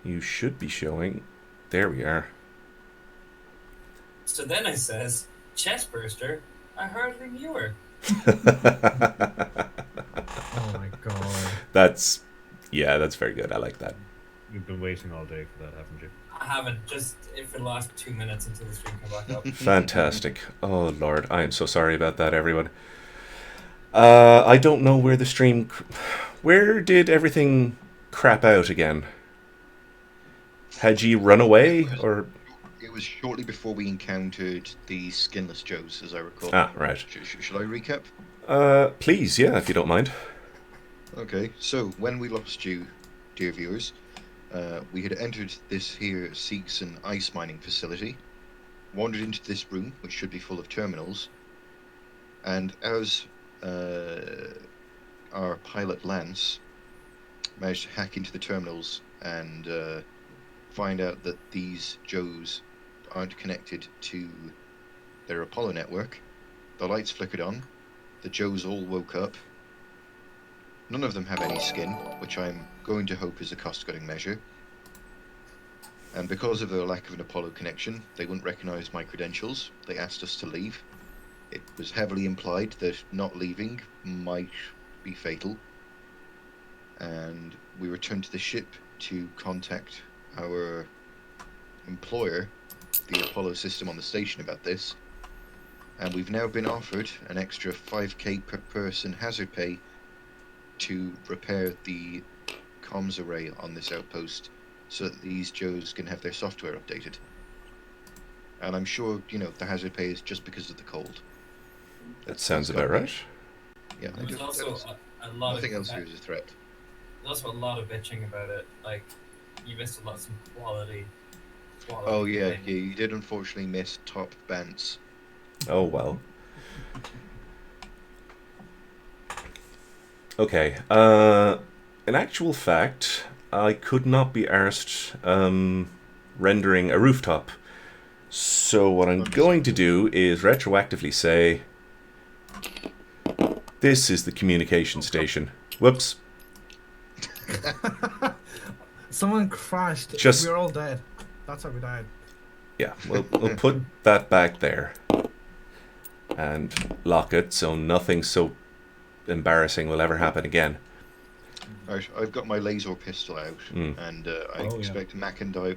You should be showing. There we are. So then I says, Chestburster, I hardly knew her. Oh my god. That's very good. I like that. You've been waiting all day for that, haven't you? I haven't, just for the last 2 minutes until the stream came back up. Fantastic. Oh Lord, I am so sorry about that, everyone. I don't know where the stream. Where did everything crap out again? Had you run away, or? It was shortly before we encountered the skinless Joes, as I recall. Ah, right. Should I recap? Please, yeah, if you don't mind. Okay, so when we lost you, dear viewers, we had entered this here Seegson ice mining facility, wandered into this room, which should be full of terminals, and as our pilot Lance managed to hack into the terminals and find out that these Joes aren't connected to their Apollo network, the lights flickered on, the Joes all woke up. None of them have any skin, which I'm going to hope is a cost-cutting measure. And because of the lack of an Apollo connection, they wouldn't recognize my credentials. They asked us to leave. It was heavily implied that not leaving might be fatal. And we returned to the ship to contact our employer, the Apollo system on the station, about this. And we've now been offered an extra 5k per person hazard pay to repair the comms array on this outpost so that these Joes can have their software updated. And I'm sure, the hazard pay is just because of the cold. That sounds about right. Yeah, There's also a lot nothing of else here is a threat. There's also a lot of bitching about it. Like, you missed a lot of some quality. Oh yeah, you did unfortunately miss top Bants. Oh well. Okay. In actual fact, I could not be arsed rendering a rooftop. So what I'm going to do is retroactively say, this is the communication station. Whoops. Someone crashed. Just- We're all dead. That's how we died. Yeah, we'll put that back there. And lock it so nothing so embarrassing will ever happen again. Right, I've got my laser pistol out, and I expect Mac and I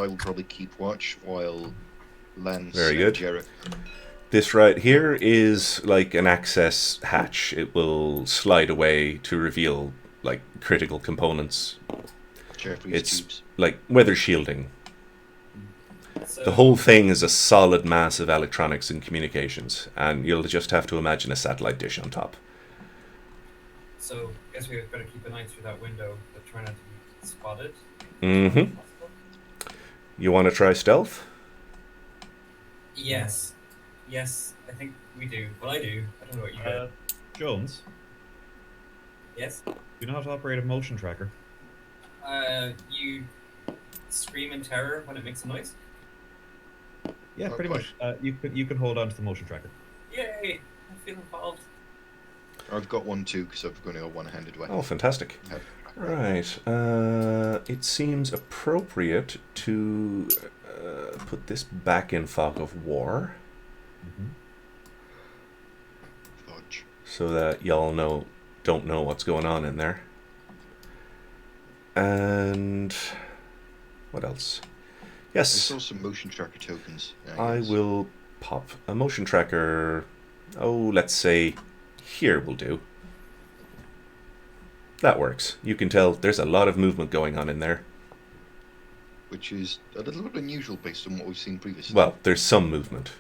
will probably keep watch while Lance Very and good. Jarrett. This right here is like an access hatch. It will slide away to reveal like critical components. Jeffrey's It's tubes. like weather shielding. So, The whole thing is a solid mass of electronics and communications, and you'll just have to imagine a satellite dish on top. So, I guess we've got to keep an eye through that window, but try not to be spotted. Mm-hmm. You want to try stealth? Yes. Yes, I think we do. Well, I do. I don't know what you do. Jones, Yes? you know how to operate a motion tracker? You scream in terror when it makes a noise? Yeah, pretty Okay. much. You can hold on to the motion tracker. Yay! I feel involved. I've got one too because I've got a one-handed weapon. Oh, fantastic. Right. It seems appropriate to put this back in fog of war Fudge. so that y'all don't know what's going on in there. And what else? I Yes, saw some motion tracker tokens. I Yes. will pop a motion tracker. Oh, let's say here will do. That works. You can tell there's a lot of movement going on in there. Which is a little bit unusual based on what we've seen previously. Well, there's some movement.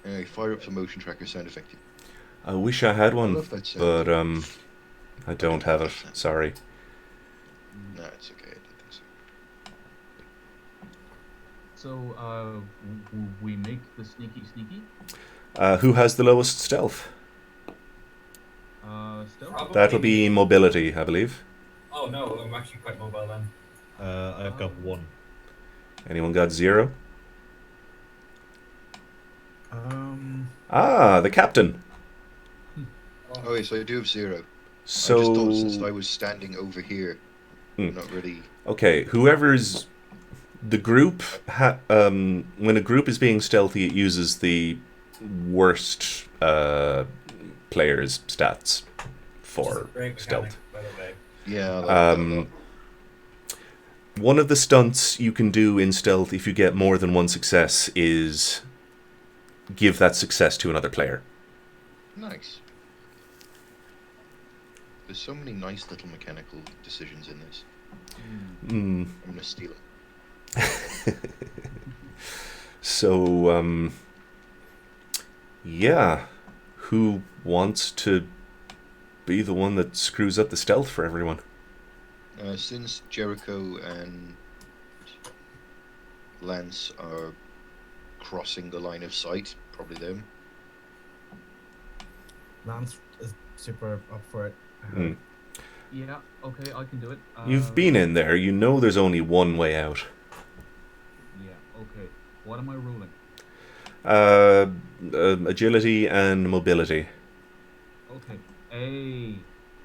Anyway, fire up some motion tracker sound effect. I wish I had I one, love that sound. but I don't have it. Sorry. No, it's okay. I don't think so. So, we make the sneaky. Who has the lowest stealth? Still? Probably. That'll be mobility, I believe. Oh no, I'm actually quite mobile then. I've got one. Anyone got 0? The captain. Oh, yes, I do have 0. I just So thought since I was standing over here Hmm. Not really. Okay, whoever's the group. When a group is being stealthy, it uses the worst player's stats Which is a for great mechanic, stealth. by the way. Yeah, I like that a lot. One of the stunts you can do in stealth if you get more than one success is give that success to another player. Nice. There's so many nice little mechanical decisions in this. Mm. I'm gonna steal it. So, yeah. Who wants to be the one that screws up the stealth for everyone? Since Jericho and Lance are crossing the line of sight, probably them. Lance is super up for it. Mm. Yeah, okay, I can do it. You've been in there. You know there's only one way out. Yeah, okay. What am I ruling? Agility and mobility. Okay. A.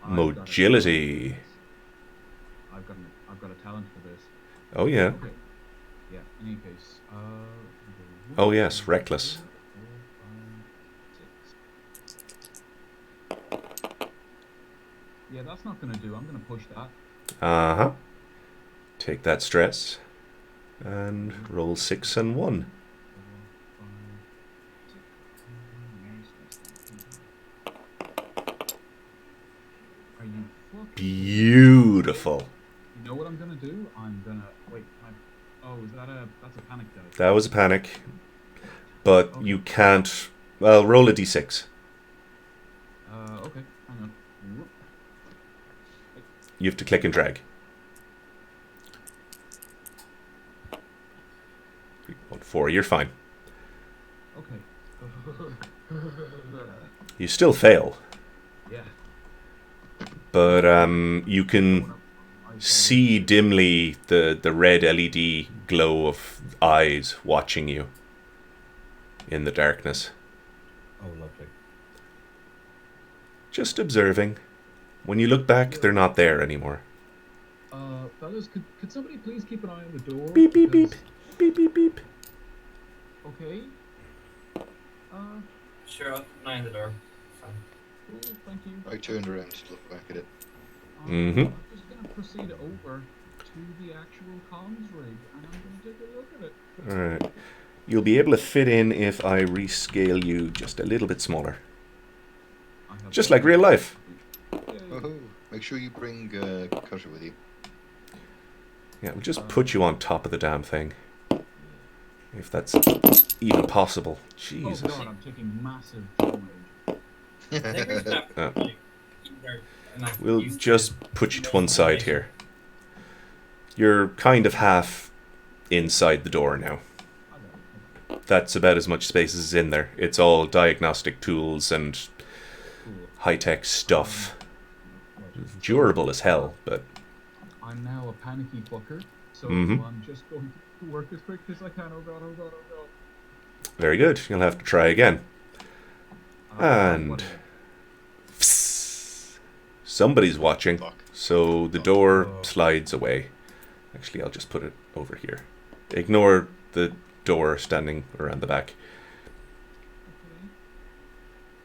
Mogility. I've got a talent for this. Oh, yeah. Okay. Yeah, in any case. Oh, yes, reckless. 4, 5, 6. Yeah, that's not going to do. I'm going to push that. Uh-huh. Take that stress. And roll 6 and 1. 4, 5, 6. Are you fucking... Beautiful. You know what I'm gonna do? I'm gonna wait. Oh, that's a panic die. That was a panic. But you can't... Well, roll a d6. Okay. Hang on. Whoop. You have to click and drag. 3, 1, 4. You're fine. Okay. You still fail. Yeah. But you can see dimly the red LED glow of eyes watching you in the darkness. Oh, lovely. Just observing. When you look back, they're not there anymore. Fellas, could somebody please keep an eye on the door? Beep, beep, beep. Because- Beep, beep, beep. Okay. Sure, I'll keep an eye on the door. Fine. Cool, thank you. I turned around to look back at it. Mhm. I'm just gonna proceed over to the actual comms rig, and I'm gonna take a look at it. Alright. You'll be able to fit in if I rescale you just a little bit smaller. I have Just like real life. Yay. Oh, make sure you bring Cutter with you. Yeah, we'll just put you on top of the damn thing. If that's even possible. Oh Jesus. god, I'm taking massive damage. I think we're gonna have to, like, either- and I've We'll used just this- put you to one side here. You're kind of half inside the door now. I got it. That's about as much space as is in there. It's all diagnostic tools and Cool. high-tech stuff. Right. Durable as hell, but I'm now a panicky fucker, so Mhm. I'm just going to work as quick as I can. Oh god, oh god, oh god. very good. You'll have to try again. And- Whatever. Somebody's watching, Fuck. so the door Oh. slides away. Actually, I'll just put it over here. Ignore the door standing around the back.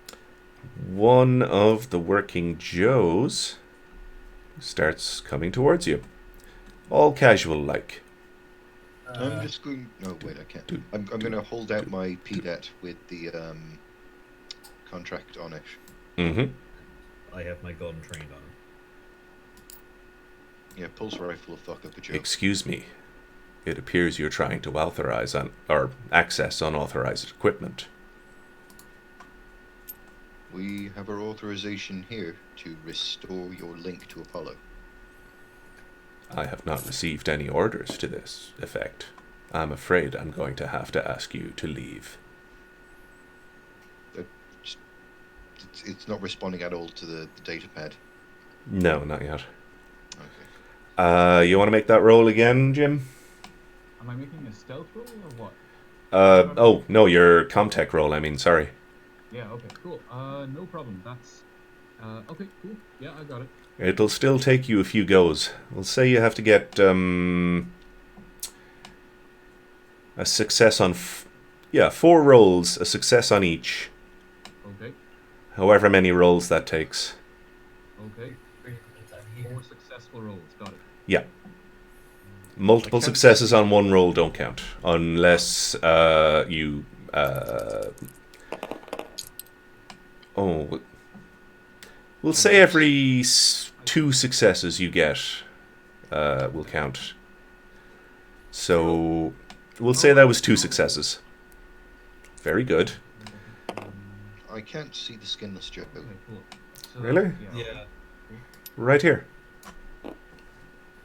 Okay. One of the working Joes starts coming towards you. All casual-like. I'm just going. No, wait, I can't. I'm going to hold out my PDAT with the contract on it. Mm-hmm. I have my gun trained on him. Yeah, pulse rifle will fuck up a joke. Excuse me. It appears you're trying to authorize or access unauthorized equipment. We have our authorization here to restore your link to Apollo. I have not received any orders to this effect. I'm afraid I'm going to have to ask you to leave. It's not responding at all to the data pad. No, not yet. Okay. You want to make that roll again, Jim? Am I making a stealth roll or what? Oh, no, your Comtech roll, I mean, sorry. Yeah, okay, cool. No problem. That's okay, cool. Yeah, I got it. It'll still take you a few goes. We'll say you have to get a success on... 4 rolls, a success on each. Okay. However many rolls that takes. Okay. 4 successful rolls. Got it. Yeah. Multiple I can't successes see- on one roll don't count. Unless you... we'll say every 2 successes you get will count. So we'll say that was 2 successes. Very good. I can't see the skinless Joe. Okay, cool. So, Really? Yeah. Right here.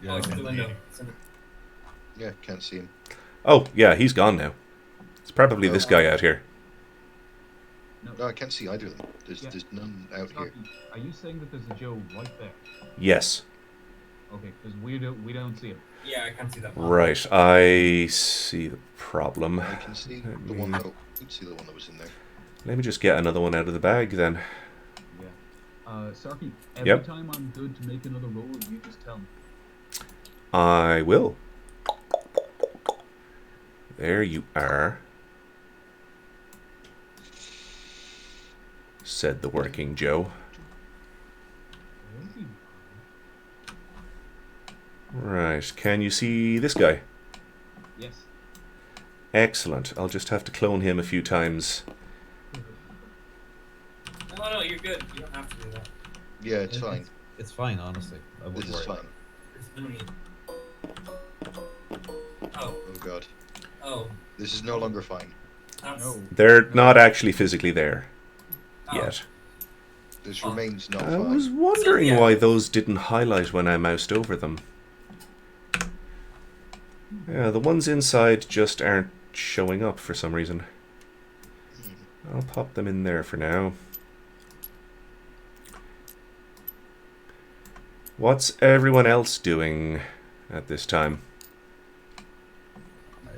Yeah, Oh, I it's in the can- window. It's in the... Yeah, can't see him. Oh, yeah, he's gone now. It's probably this guy out here. No, I can't see either of them. There's none out here. Starkey, are you saying that there's a Joe right there? Yes. Okay, because we don't see him. Yeah, I can't see that. Right, I see the problem. I can see the one that. You can see the one that was in there. Let me just get another one out of the bag then. Yeah. Starkey, every Yep. time I'm good to make another roll, you just tell me. I will. There you are, said the working Joe. Okay. Right, can you see this guy? Yes. Excellent. I'll just have to clone him a few times. No, you're good. You don't have to do that. Yeah, it's fine. It's fine, honestly. I This wouldn't is worry. fine. There's no need. Oh, Oh god. oh. This is no longer fine. That's... No. They're not actually physically there Oh. yet. This Oh. remains not I fine. was wondering Yeah. why those didn't highlight when I moused over them. Yeah, the ones inside just aren't showing up for some reason. I'll pop them in there for now. What's everyone else doing at this time?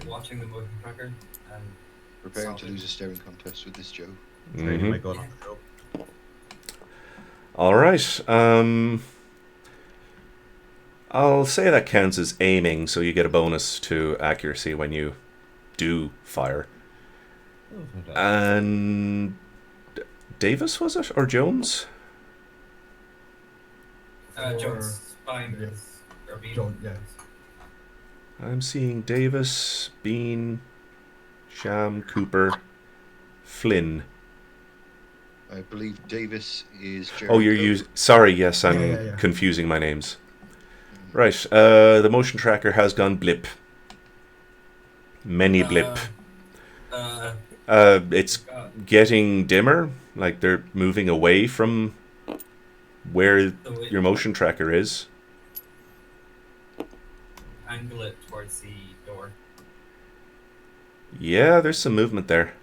Watching the motion tracker and Preparing to solid. lose a staring contest with this Joe. Training Mhm. my gun on Joe. All right. I'll say that counts as aiming, so you get a bonus to accuracy when you do fire. Oh, fantastic. And Davis, was it? Or Jones? Jones spine Yeah. is or beam. Jones, yeah. I'm seeing Davis, Bean, Sham, Cooper, Flynn. I believe Davis is Jericho. Oh, you're using... Sorry, yes, I'm Yeah. confusing my names. Right, the motion tracker has gone blip. Many blip. It's God, getting dimmer, like they're moving away from where the way your motion tracker is. angle it towards the door. Yeah, there's some movement there.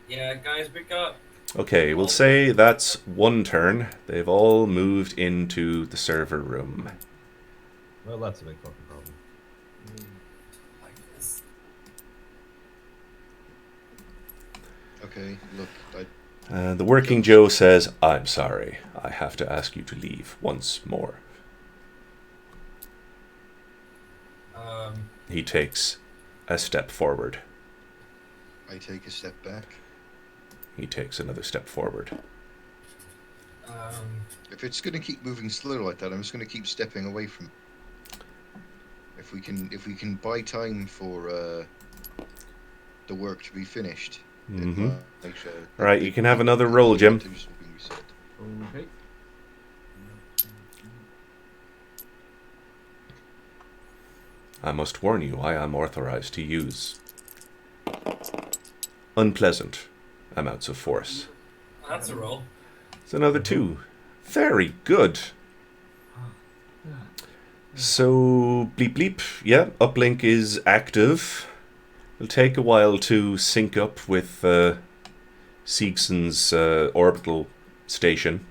Yeah, guys, we got. Okay, we'll say that's one turn. They've all moved into the server room. Well, that's a big fucking problem. Like this. Okay, look, The working Joe says, I'm sorry. I have to ask you to leave once more. He takes a step forward. I take a step back. He takes another step forward. If it's going to keep moving slow like that, I'm just going to keep stepping away from. If we can buy time for the work to be finished. Mm-hmm. Make sure Right, you can have another roll, Jim. items will be reset. Okay. I must warn you, I am authorized to use unpleasant amounts of force. That's a roll. It's another 2. Very good. So, bleep bleep. Yeah, uplink is active. It'll take a while to sync up with Seegson's orbital station.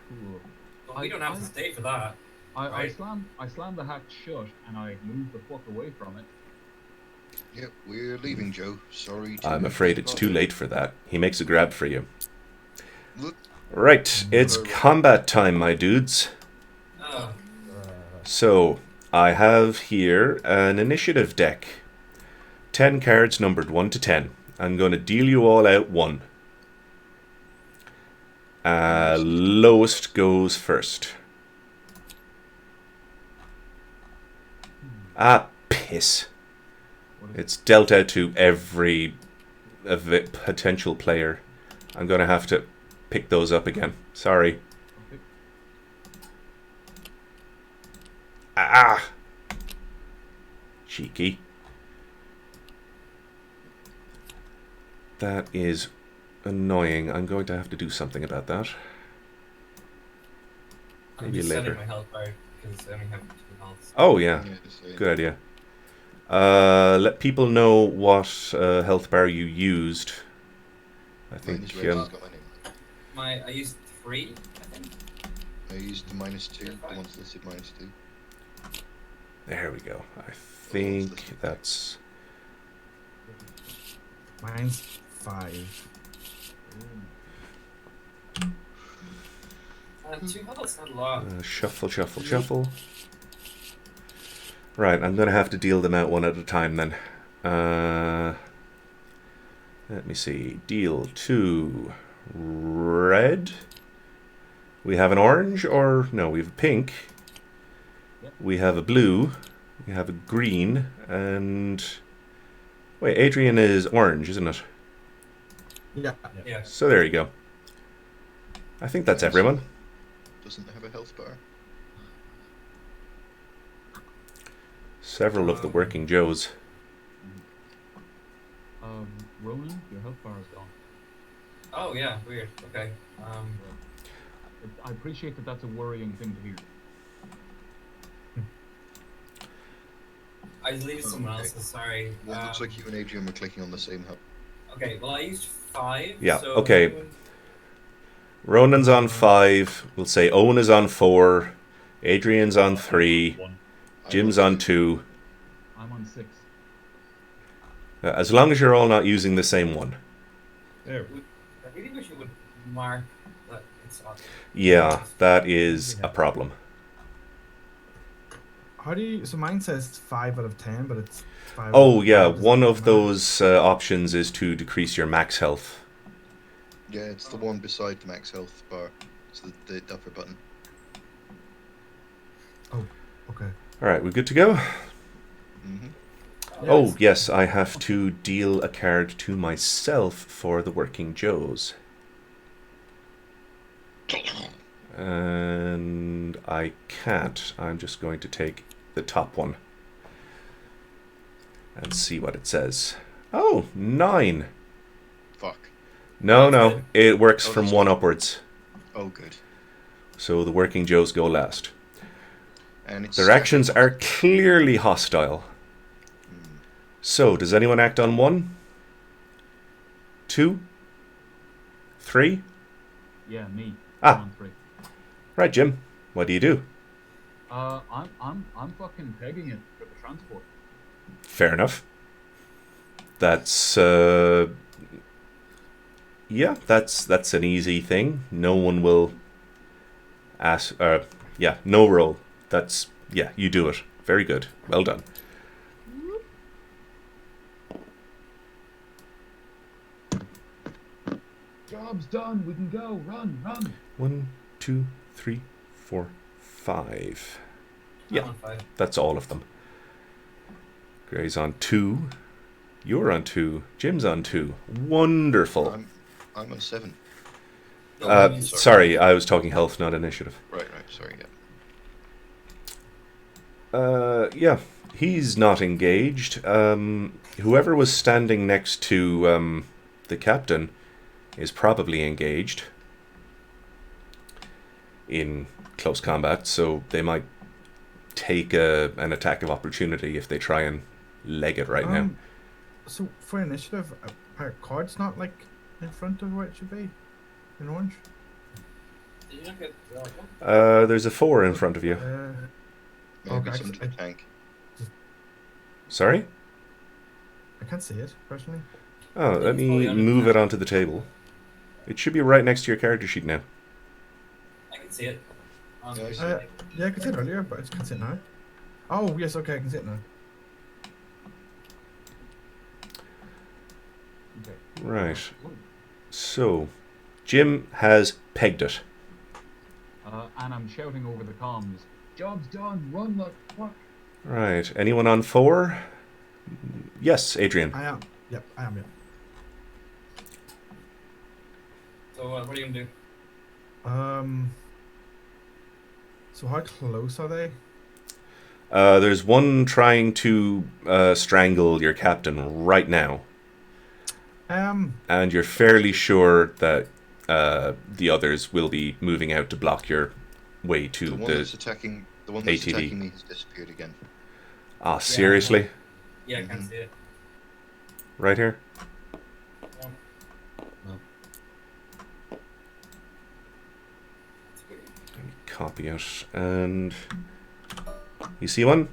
Cool. Well, we don't have to stay for that. I Right. slammed the hatch shut and I moved the fuck away from it. Yep, we're leaving, Joe. Sorry. To I'm afraid it's too late for that. He makes a grab for you. Look, Right, it's combat time, my dudes. Oh, So, I have here an initiative deck. 10 cards numbered 1 to 10. I'm going to deal you all out 1. Lowest goes first. Ah, piss. What is It's dealt out to every potential player. I'm going to have to pick those up again. Sorry. okay. Ah! Cheeky. That is annoying. I'm going to have to do something about that. I'm Maybe just later. setting my health bar because I only have 2 health. Oh, yeah. Yeah, so Good idea. Let people know what health bar you used. I think minus red has got my name. I used 3, I think. I used the -2, the one's listed -2. there we go. I think that's Mine's 5. 2 health's not a lot. shuffle, shuffle, shuffle. Right, I'm going to have to deal them out one at a time then. Let me see. Deal 2 red. We have an orange, or no, we have a pink. Yep. We have a blue. We have a green, and wait, Adrian is orange, isn't it? Yeah. Yeah. So there you go. I think that's everyone. Doesn't have a health bar. Several of the working Joes. Ronan, your health bar is gone. Oh yeah, weird. Okay. I appreciate that that's a worrying thing to hear. I deleted someone Okay. else's. Sorry. Well, it looks like you and Adrian were clicking on the same hub. Okay. Well, I used 5. Yeah, So okay. Ronan's on 5. We'll say Owen is on 4. Adrian's on 3. Jim's on 2. I'm on 6. As long as you're all not using the same one. There. I really wish you would mark that it's on. Yeah, that is a problem. How do you? So mine says 5 out of 10, but it's 5. Oh, yeah, Does it one of matter? those options is to decrease your max health. Yeah, it's the one beside the max health bar. It's the upper button. Okay. Alright, we're good to go? Mm-hmm. Oh, yes, I have to deal a card to myself for the working Joes. And I can't. I'm just going to take the top one and see what it says. Oh, 9. Fuck. No, it works Oh, from that's 1 good. upwards. Oh, good. So the working Joes go last. And it's Their actions are clearly hostile. Hmm. So, does anyone act on 1? 2? 3? Yeah, me. Ah. I'm on 3. Right, Jim. What do you do? I'm fucking pegging it for the transport. Fair enough. That's yeah, that's an easy thing. No one will ask. Yeah, no roll. That's yeah, you do it. Very good. Well done. Job's done. We can go. Run, run. 1, 2, 3, 4, 5. Yeah. I'm on 5. That's all of them. Gray's on 2. You're on 2. Jim's on 2. Wonderful. I'm on 7. No, Uh, I mean, sorry, I was talking health, not initiative. Right. Sorry. Yeah. Yeah, he's not engaged. Whoever was standing next to the captain is probably engaged in close combat, so they might take an attack of opportunity if they try and leg it right now. So for initiative, our card's not like in front of where it should be, in orange. Did you not get that one? There's a 4 in front of you. Maybe Okay, it's under the tank. Sorry? I can't see it personally. Oh, let me move it onto the table. It should be right next to your character sheet now. I can see it. Yeah, I see Uh, Yeah, I could sit earlier, but I just can't sit now. Oh, yes, okay, I can sit now. Okay. Right. So, Jim has pegged it. And I'm shouting over the comms. Job's done. Run the fuck. Right. Anyone on 4? Yes, Adrian. I am. Yep, I am, yep. So what are you gonna do? So how close are they? There's one trying to strangle your captain right now, and you're fairly sure that the others will be moving out to block your way to The one the. that's attacking, the one that's ATV. attacking me has disappeared again. Ah, seriously? Yeah, I can't see it. Right here? No. No. It's weird. Copy it, and you see one?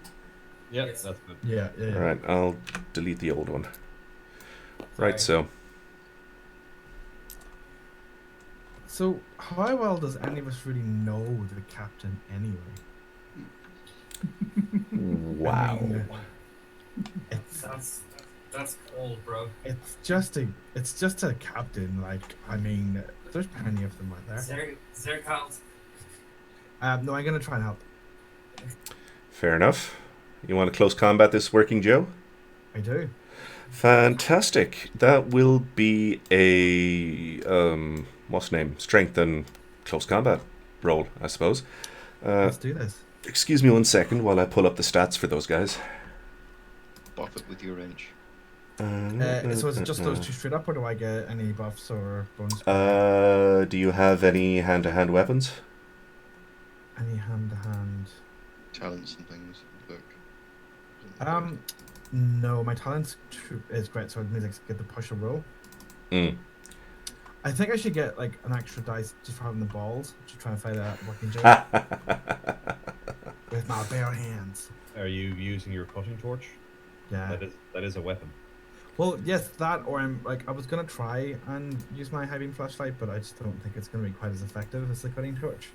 Yeah, Yes. that's good. Yeah, yeah, yeah. All right, I'll delete the old one. Right, so So how well does any of us really know the captain anyway? wow. I mean, it's That's cold, bro. it's just a captain. Like, I mean, there's plenty of them out there. Is there counts? No, I'm gonna try and help. Fair enough. You want to close combat this working Joe? I do. Fantastic. That will be a what's the name? Strength and close combat roll, I suppose. Let's do this. Excuse me 1 second while I pull up the stats for those guys. Buff it with your wrench. So is it just those two straight up, or do I get any buffs or bonuses? Do you have any hand-to-hand weapons? Any hand to hand? Talents and things. Look. No, my talent's is great, so it means I get the push and roll. Mm. I think I should get like an extra dice just for having the balls to try and fight a working Joe with my bare hands. Are you using your cutting torch? Yeah. That is a weapon. Well, yes, that, or I'm like, I was gonna try and use my high beam flashlight, but I just don't think it's gonna be quite as effective as the cutting torch.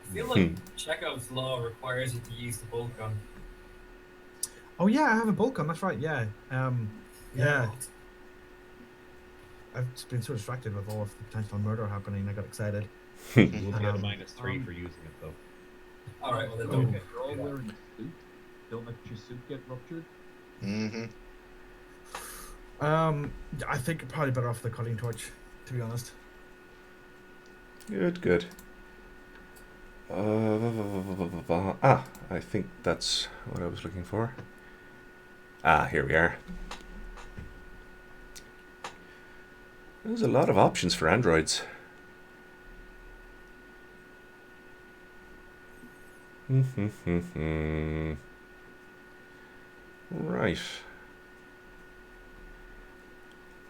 I feel like Chekhov's law requires you to use the bolt gun. Oh yeah, I have a bolt gun. That's right. Yeah. Yeah. I've just been so distracted with all of the potential murder happening. I got excited. You will get a Um, -3 for using it though. All right, well then Oh. don't. You're all wearing a suit. Don't let your suit get ruptured. Mm-hmm. I think probably better off the cutting torch, to be honest. Good, good. I think that's what I was looking for. Here we are. There's a lot of options for androids. Right.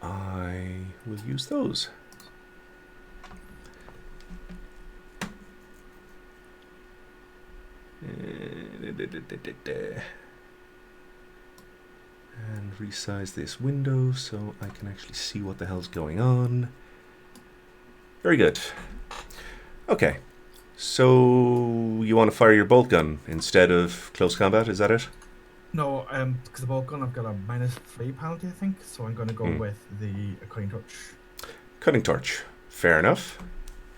I will use those. And resize this window so I can actually see what the hell's going on. Very good. Okay. So you want to fire your bolt gun instead of close combat, is that it? No, because the bolt gun I've got a -3 penalty, I think. So I'm gonna go with the cutting torch. Cutting torch. Fair enough.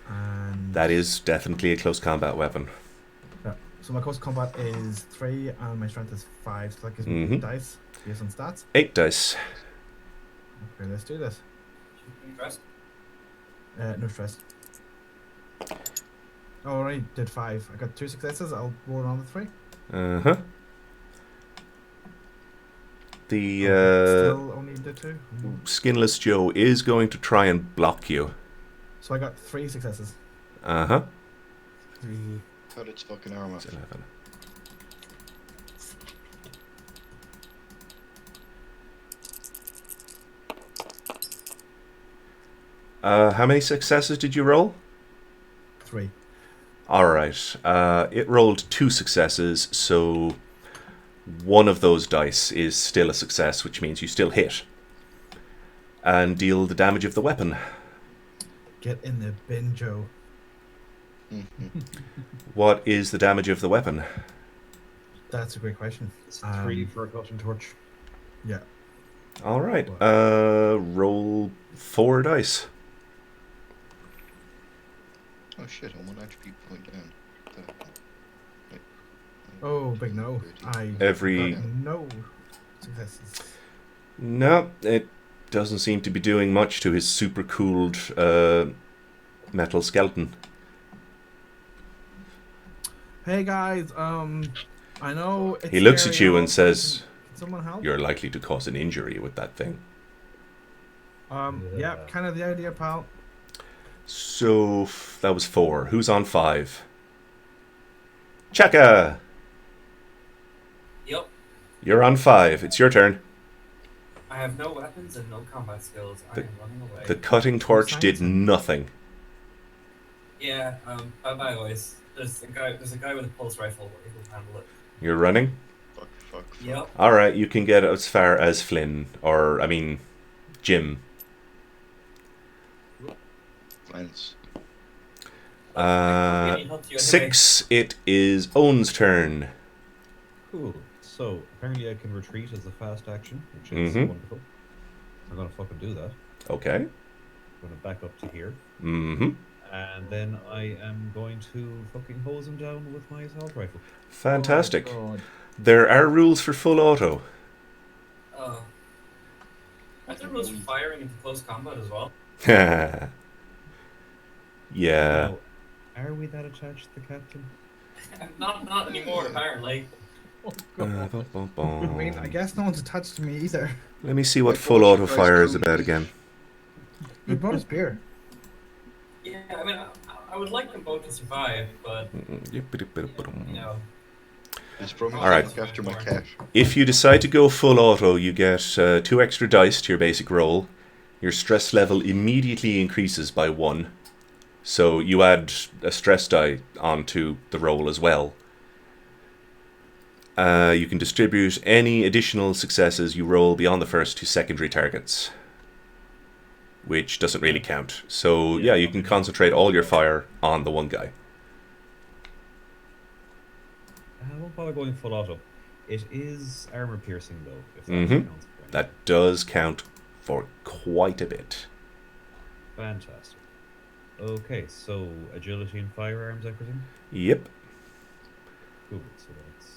And That is definitely a close combat weapon. yeah. So my close combat is 3 and my strength is 5. So that gives me 8 dice based on stats. 8 dice. Okay, let's do this. Impressed? No stress. Oh, I already did 5. I got 2 successes. I'll roll another 3. Uh-huh. The Still only did 2. Skinless Joe is going to try and block you. So I got 3 successes. Uh-huh. 3. Cut its fucking arm off. 11. How many successes did you roll? 3. Alright. It rolled 2 successes, so one of those dice is still a success, which means you still hit. And deal the damage of the weapon. Get in the bin, Joe. What is the damage of the weapon? That's a great question. It's 3 for a cutting torch. Yeah. All right. What? Roll 4 dice. Oh shit! I'm 1 attribute point down. Wait. Oh, big no. 30. Every- got no successes. No, it doesn't seem to be doing much to his super cooled metal skeleton. Hey guys, I know it's He looks at scary you all, and but says, can someone help? "You're likely to cause an injury with that thing." Yeah, kind of the idea, pal. So that was 4. Who's on 5? Chaka! Yep. You're on 5. It's your turn. I have no weapons and no combat skills. I am running away. The cutting torch did nothing. Yeah, bye bye boys. There's a guy with a pulse rifle. He will handle it. You're running? Fuck. Yep. Alright, you can get as far as Flynn, or, I mean, Jim. Lance. I need help to you anyway. 6, it is Owen's turn. Cool. So apparently I can retreat as a fast action, which is Mhm. wonderful. I'm gonna fucking do that. Okay. I'm gonna back up to here, Mm-hmm. and then I am going to fucking hose him down with my assault rifle. Fantastic. Oh, God. There are rules for full auto. Aren't there rules for firing into close combat as well? Yeah. Now, are we that attached to the captain? Not anymore, apparently. Oh, God. I mean, I guess no one's attached to me either. Let me see what Like, full what auto should I fire is do? about again. He brought us beer. Yeah, I mean, I would like them both to survive, but you know, It's from All right. look after my cat. If you decide to go full auto, you get 2 extra dice to your basic roll. Your stress level immediately increases by 1. So you add a stress die onto the roll as well. You can distribute any additional successes you roll beyond the first to secondary targets, which doesn't really count. So yeah, you can concentrate all your fire on the one guy. I won't bother going full auto. It is armor piercing though, if that Mhm. counts. for anything. That does count for quite a bit. Fantastic. Okay, so agility and firearms, I presume? Yep. Cool, so that's...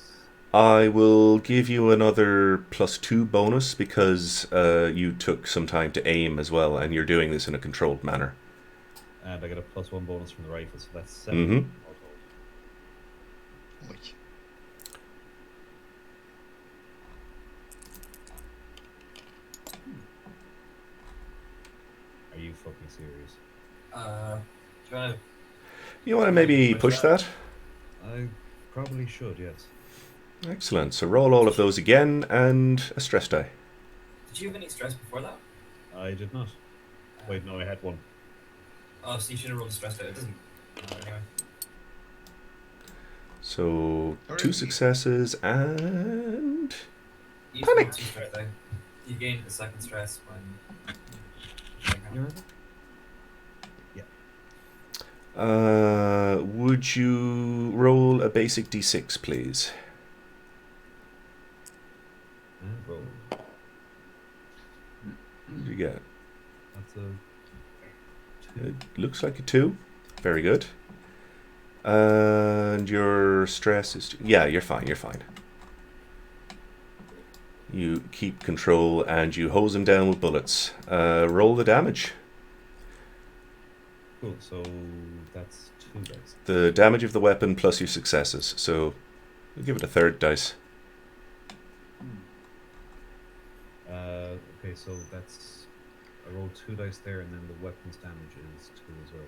I will give you another +2 bonus because you took some time to aim as well, and you're doing this in a controlled manner. And I get a +1 bonus from the rifle, so that's 7. Mhm. all told. Like, Are you fucking serious? do you wanna You want to maybe push that? I probably should, yes. Excellent. So roll all of those again and a stress die. Did you have any stress before that? I did not. Wait, no, I had 1. Oh, so you should have rolled a stress die. It doesn't. Anyway. So Alright. 2 successes and You Panic. rolled 2 stress die. You gain the second stress when. would you roll a basic d6, please? And roll. What do you get? That's a... It looks like a 2. Very good. And your stress is... Yeah, you're fine, you're fine. You keep control and you hose him down with bullets. Roll the damage. Cool, so that's 2 dice. The damage of the weapon plus your successes. So we'll give it a third dice. Okay, so that's... I rolled 2 dice there, and then the weapons damage is 2 as well.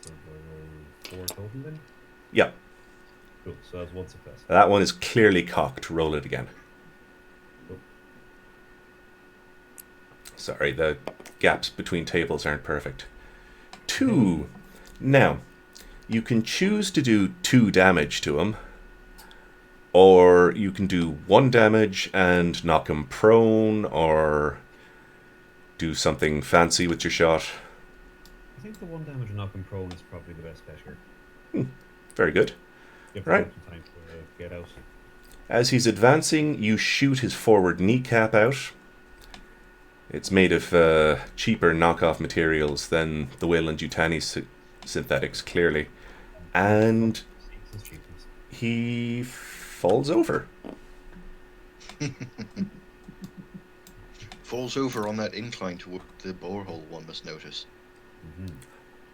So I roll 4 total then? Yeah, Cool, so that's 1 success. that one is clearly cocked. Roll it again. Cool. Sorry, the gaps between tables aren't perfect. 2. Now, you can choose to do 2 damage to him, or you can do 1 damage and knock him prone, or do something fancy with your shot. think the 1 damage and knock him prone is probably the best bet here. Very good. Give Right. him time to get out. As he's advancing, you shoot his forward kneecap out. It's made of cheaper knockoff materials than the Wayland Yutani synthetics, clearly. And Seegson's cheapness. he falls over. Falls over on that incline toward the borehole, one must notice. Mm-hmm.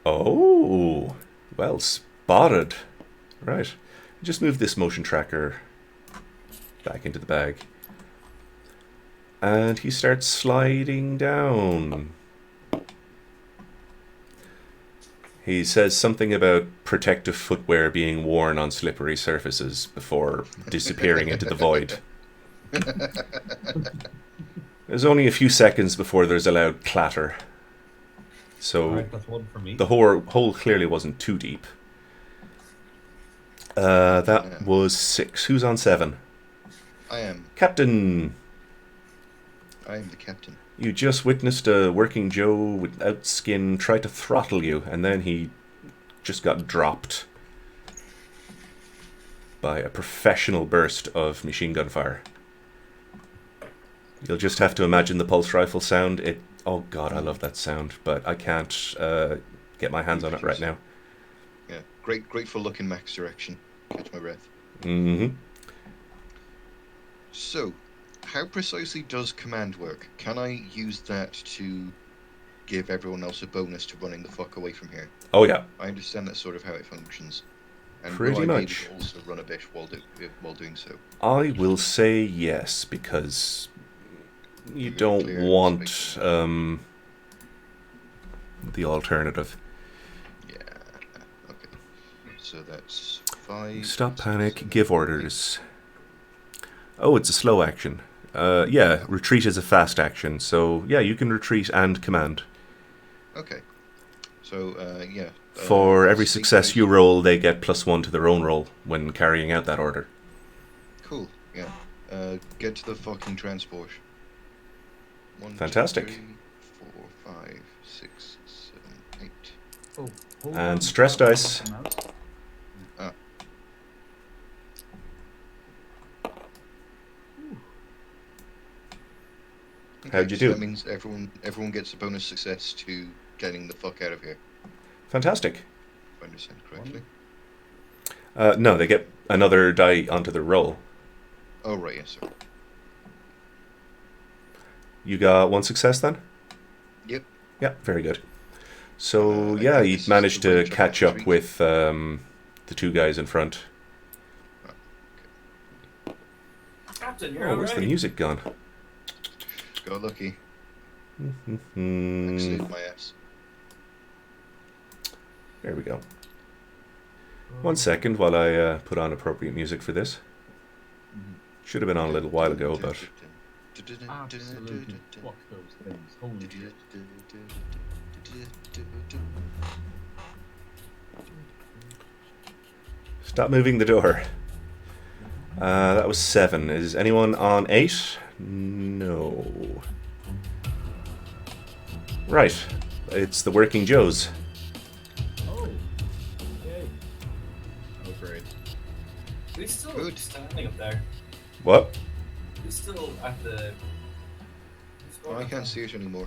Oh, well spotted. Right. Just move this motion tracker back into the bag. And he starts sliding down. He says something about protective footwear being worn on slippery surfaces before disappearing into the void. There's only a few seconds before there's a loud clatter. So Alright, that's 1 for me. the hole clearly wasn't too deep. That was 6. Who's on 7? I am Captain! the captain. You just witnessed a working Joe without skin try to throttle you, and then he just got dropped by a professional burst of machine gun fire. You'll just have to imagine the pulse rifle sound. Oh god, I love that sound, but I can't get my hands on it right now. Yeah, grateful look in Mac's direction. Catch my breath. Mm-hmm. So, how precisely does command work? Can I use that to give everyone else a bonus to running the fuck away from here? Oh yeah, I understand that's sort of how it functions. And Pretty will I be able much. to also run a bit while doing so? I will say yes, because you Very don't clear want expectation. the alternative. Yeah. Okay. So that's 5. Stop panic, 7, give orders. Oh, it's a slow action. Yeah, retreat is a fast action, so yeah, you can retreat and command. Okay. So, yeah. For every sleep success you mode. roll, they get +1 to their own roll when carrying out that order. Cool, yeah. Get to the fucking transport. 1, Fantastic. 2, 3, 4, 5, 6, 7, 8. Oh, hold And on, stress grab dice. something else. How'd you so do? That means everyone gets a bonus success to getting the fuck out of here, Fantastic. if I understand correctly. No, they get another die onto the roll. Oh, right, yes, sorry. You got 1 success then? Yep. Yeah, very good. So, I yeah, think you this is managed the to range of catch up retreat. with the 2 guys in front. Captain, you're Oh, where's the alright. music gone? Got lucky. Mhm. Saved my ass. There we go. 1 second while I put on appropriate music for this. Should have been on a little while ago, but Absolutely. Fuck those things. Holy shit. stop moving the door. That was 7. Is anyone on 8? No. Right. It's the Working Joes. Oh. Yay. Oh, great. Who's still Good. standing up there? What? Who's still at the... who's Oh, going I up can't there? see it anymore.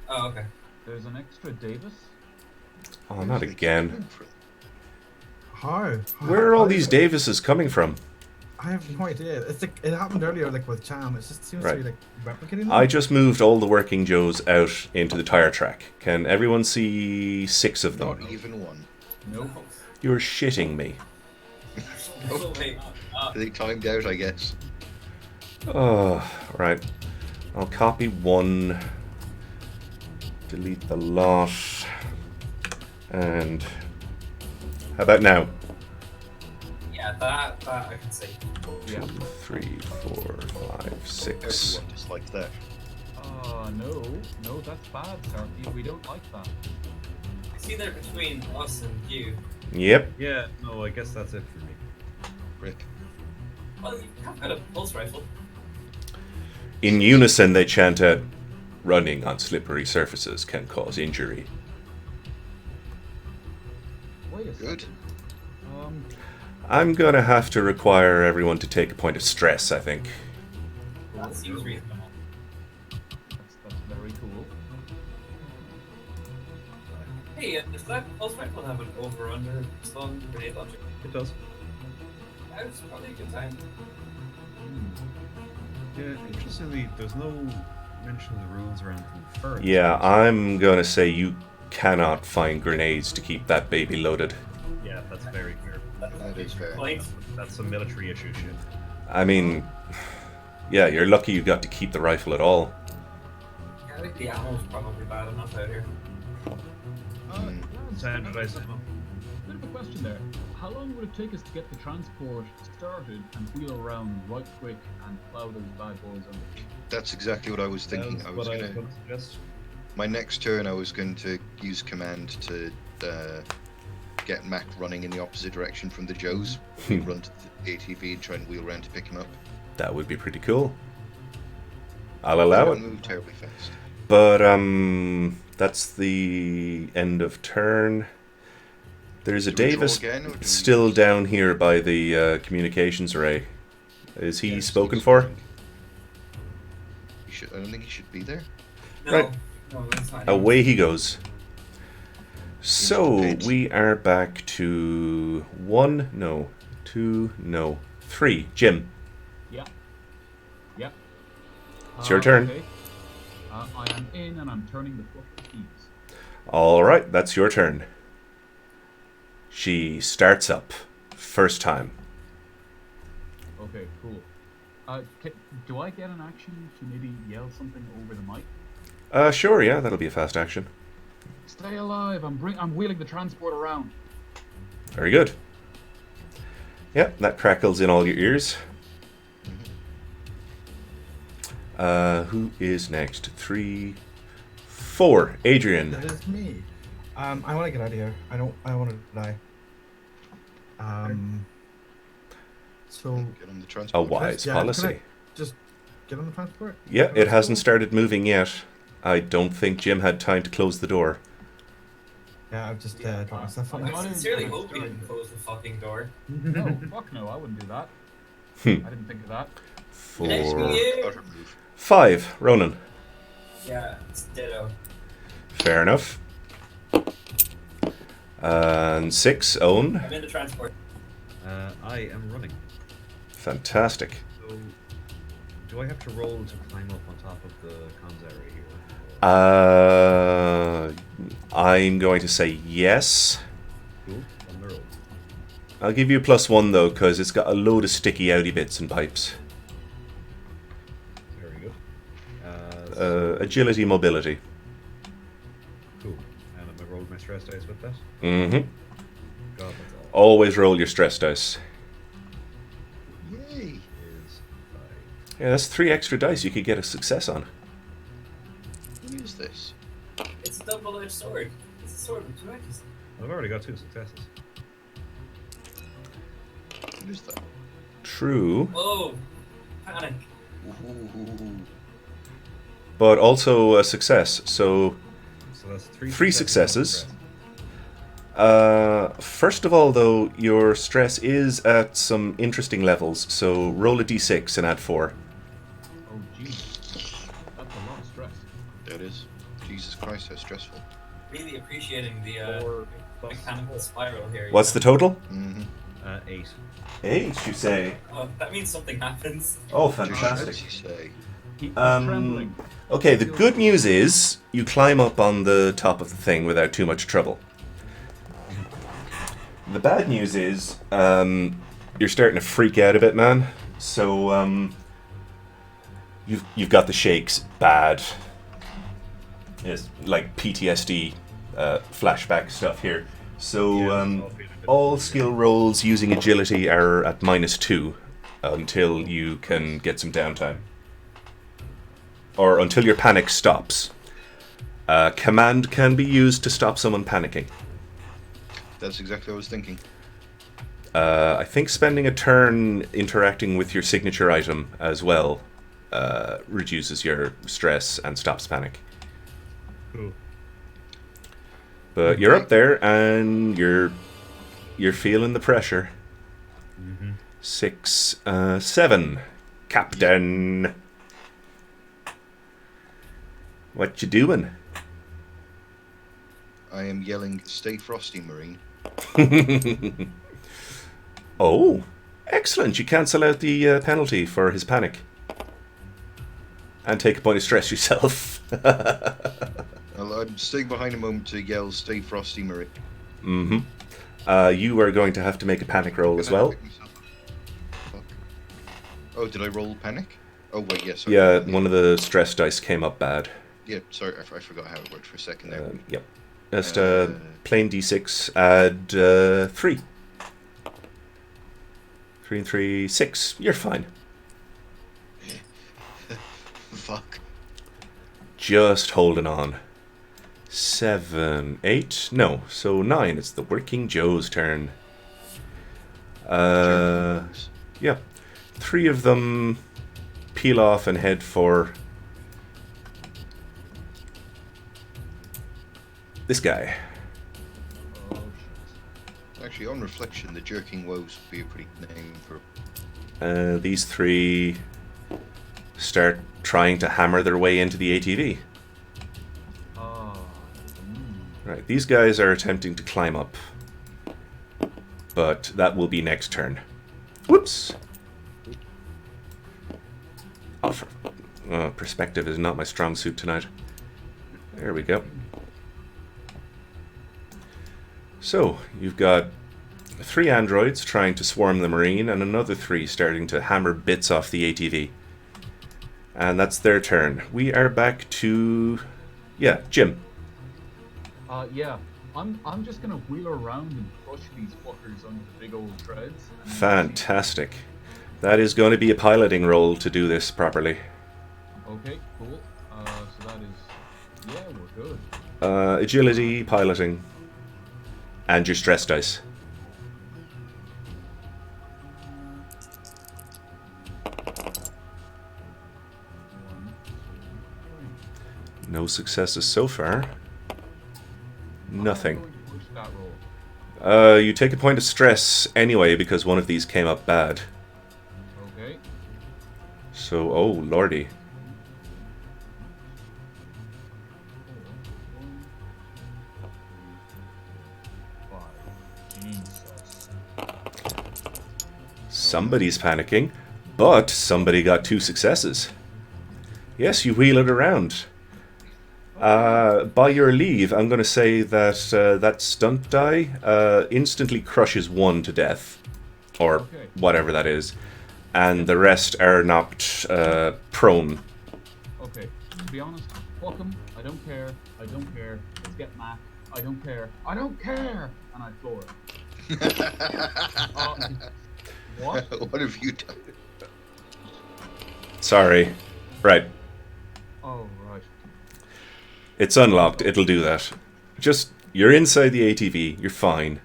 Oh, okay. There's an extra Davis. Oh, Where's not the again. coming from? How? Where are all How these is it? Davises coming from? I have no idea. It's like it happened earlier, like with Cham. It just seems Right. to be like replicating. Them. I just moved all the Working Joes out into the tire track. Can everyone see 6 of them? Not even one. Nope. You're shitting me. Oh, wait. They timed out, I guess. Oh, right. I'll copy 1, delete the lot, and how about now? Yeah, that I can see. 2, 3, 4, 5, 6. Everyone just liked that. No, that's bad, Sarky. We don't like that. It's either between us and you. Yep. Yeah, no, I guess that's it for me. Rick. Well, you have got a pulse rifle. In unison, they chant out, "Running on slippery surfaces can cause injury." a Good. second. Um, I'm gonna have to require everyone to take a point of stress, I think. That seems reasonable. That's very cool. Hey, does that pulse rifle have an over-under stun grenade launcher? it does. That's probably a good time. Yeah, interestingly, there's no mention of the rules or anything further. Yeah, I'm gonna say you cannot find grenades to keep that baby loaded. Yeah, that's very fair. That is fair. Point. That's some military issue shit. I mean, yeah, you're lucky you got to keep the rifle at all. Yeah, I think the ammo's probably bad enough out here. Mm. Standardized ammo. Bit of a question there. How long would it take us to get the transport started and wheel around right quick and plow those bad boys under? That's exactly what I was thinking. That's I was what gonna. would suggest. My next turn, I was going to use command to get Mac running in the opposite direction from the Joes. We run to the ATV and try and wheel around to pick him up. That would be pretty cool. I'll allow They it. don't move terribly fast. But that's the end of turn. There's a Do we draw Davis again, or do we still use- down here by the communications array. Is he Yes, spoken he's for? fine. He should. I don't think he should be there. No, Right. no, that's not Away he goes. So pit. we are back to 1, no, 2, no, 3. Jim, Yeah. Yep. It's your turn. Okay. I am in and I'm turning the fucking keys. all right, that's your turn. She starts up. First time. Okay, cool. Do I get an action to maybe yell something over the mic? Sure, yeah, that'll be a fast action. Stay alive! I'm wheeling the transport around. Very good. Yep, that crackles in all your ears. Who is next? 3, 4. Adrian. It is me. I want to get out of here. I want to die. So Get on the A transport. wise yeah, can policy. I just get on the transport. Yeah, it hasn't started moving yet. I don't think Jim had time to close the door. Yeah, I've just dropped myself on I'm the sincerely hoping you didn't close the fucking door. No, fuck no, I wouldn't do that. Hmm. I didn't think of that. 4, Yeah. Utter move. 5. Ronan. Yeah, it's ditto. Fair enough. And 6. Own. I'm in the transport. I am running. Fantastic. So, do I have to roll to climb up on top of the comms area here? I'm going to say yes. Cool. On the roll. I'll give you a +1 though, because it's got a load of sticky outy bits and pipes. Very good. Agility, mobility. Cool. And am I rolled my stress dice with that? Mm-hmm. God, that's all. Always roll your stress dice. Yay! Is 5. Yeah, that's 3 extra dice you could get a success on. What is this? It's a double-edged sword. It's a sword with 2 edges. I've already got 2 successes. What is that? True, Oh, panic. Ooh. but also a success. So, So that's 3 3 on successes. stress. First of all, though, your stress is at some interesting levels. So roll a d6 and add 4. Oh, jeez. That's a lot of stress. That is. Jesus Christ, how stressful. Really appreciating the 4 plus mechanical spiral here. you What's know? the total? Mm-hmm. 8. 8, you say. Oh, that means something happens. Oh, What does he say? He's Um, trembling. Okay, the good news is you climb up on the top of the thing without too much trouble. The bad news is you're starting to freak out a bit, man. So you've got the shakes bad. It's like PTSD flashback stuff here. So all skill rolls using agility are at -2 until you can get some downtime. Or until your panic stops. Command can be used to stop someone panicking. That's exactly what I was thinking. I think spending a turn interacting with your signature item as well reduces your stress and stops panic. Cool. But you're up there and you're you're feeling the pressure. Mm-hmm. 6, 7. Captain. What you doing? I am yelling, "Stay frosty, Marine." Oh, excellent. You cancel out the penalty for his panic. And take a point of stress yourself. I'm staying behind a moment to yell, "Stay frosty, Marine." Mm-hmm. You are going to have to make a panic roll as Can I well. pick myself up? Fuck. Oh, did I roll panic? Oh, wait, yes. Yeah, one of the stress dice came up bad. Yeah, sorry, I forgot how it worked for a second there. Yep. Just Uh, plain d6, add 3. 3 and 3, 6. You're fine. Fuck. Just holding on. 7, 8. No, so 9. It's the Working Joe's turn. Yeah. 3 of them peel off and head for this guy. Oh shit. Actually, on reflection, the Jerking Woes would be a pretty name for. These 3 start trying to hammer their way into the ATV. Ah. Right, these guys are attempting to climb up. But that will be next turn. Whoops! Perspective is not my strong suit tonight. There we go. So, you've got 3 androids trying to swarm the Marine, and another 3 starting to hammer bits off the ATV. And that's their turn. We are back to... yeah, Jim. Yeah. I'm just gonna wheel around and crush these fuckers under the big old treads. and Fantastic. That is going to be a piloting roll to do this properly. Okay, cool. So that is, yeah, we're good. Agility, piloting, and your stress dice. One, two, No successes so far. three. Nothing. I'm going to push that roll. You take a point of stress anyway because one of these came up bad. Okay. So, oh lordy. Jesus. Somebody's panicking, but somebody got 2 successes. Yes, you wheel it around. By your leave, I'm going to say that that stunt die instantly crushes 1 to death. Or Okay. whatever that is. And the rest are knocked prone. Okay. To be honest, fuck 'em. I don't care. I don't care. Let's get Mac. I don't care. I don't care. And I floor it. What? What have you done? Sorry. Right. Oh right. It's unlocked. It'll do that. Just, you're inside the ATV. You're fine.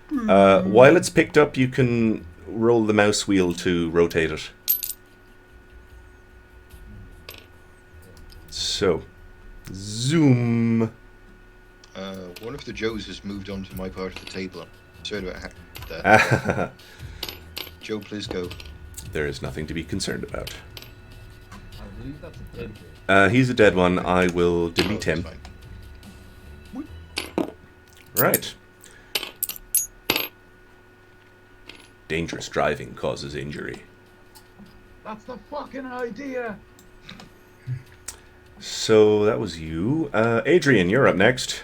While it's picked up, you can roll the mouse wheel to rotate it. So, zoom. One of the Joes has moved on to my part of the table. I'm concerned about that. Joe, please go. There is nothing to be concerned about. I believe that's a dead hit. He's a dead one. I will delete Oh, him. that's Right. Dangerous driving causes injury. That's the fucking idea. So that was you. Adrian, you're up next.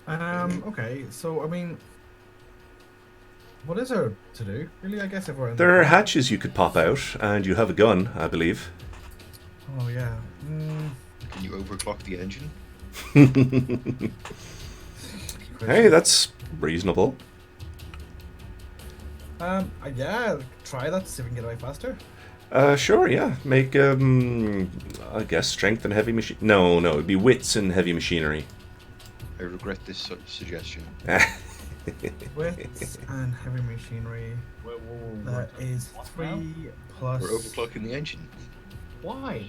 Okay, so I mean, what is there to do? Really, I guess if we're in There are hatches you could pop out, and you have a gun, I believe. Oh yeah. Can you overclock the engine? Hey, that's reasonable. Yeah, try that. See if we can get away faster. Sure, yeah. Make, I guess strength and heavy machine. No, it'd be wits and heavy machinery. I regret this suggestion. Wits and heavy machinery. Whoa. That is What now? 3 plus We're overclocking the engine Why?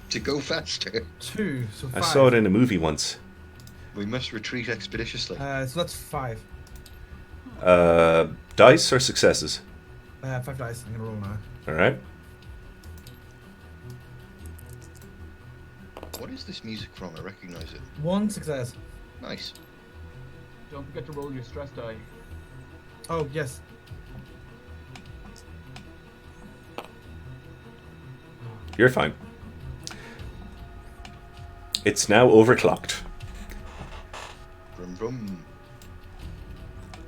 to go faster. 2, so 5. I saw it in a movie once. We must retreat expeditiously. So that's 5. Dice or successes? 5 dice. I'm gonna roll now. All right. What is this music from? I recognize it. 1 success. Nice. Don't forget to roll your stress die. Oh yes. You're fine. It's now overclocked Vroom vroom.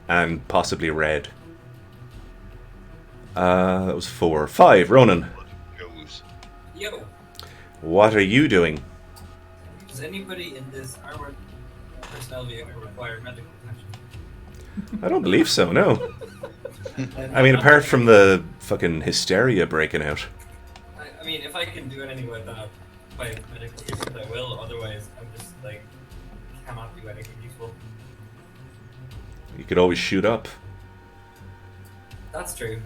and possibly red. That was 4. 5. Ronan, Joes. Yo, what are you doing? does anybody in this armored personnel vehicle require medical attention? I don't believe so. No. I mean, apart from the fucking hysteria breaking out. I mean, if I can do anything with that by medical treatment, I will. Otherwise, I'm just like cannot do anything useful. You could always shoot up. That's true.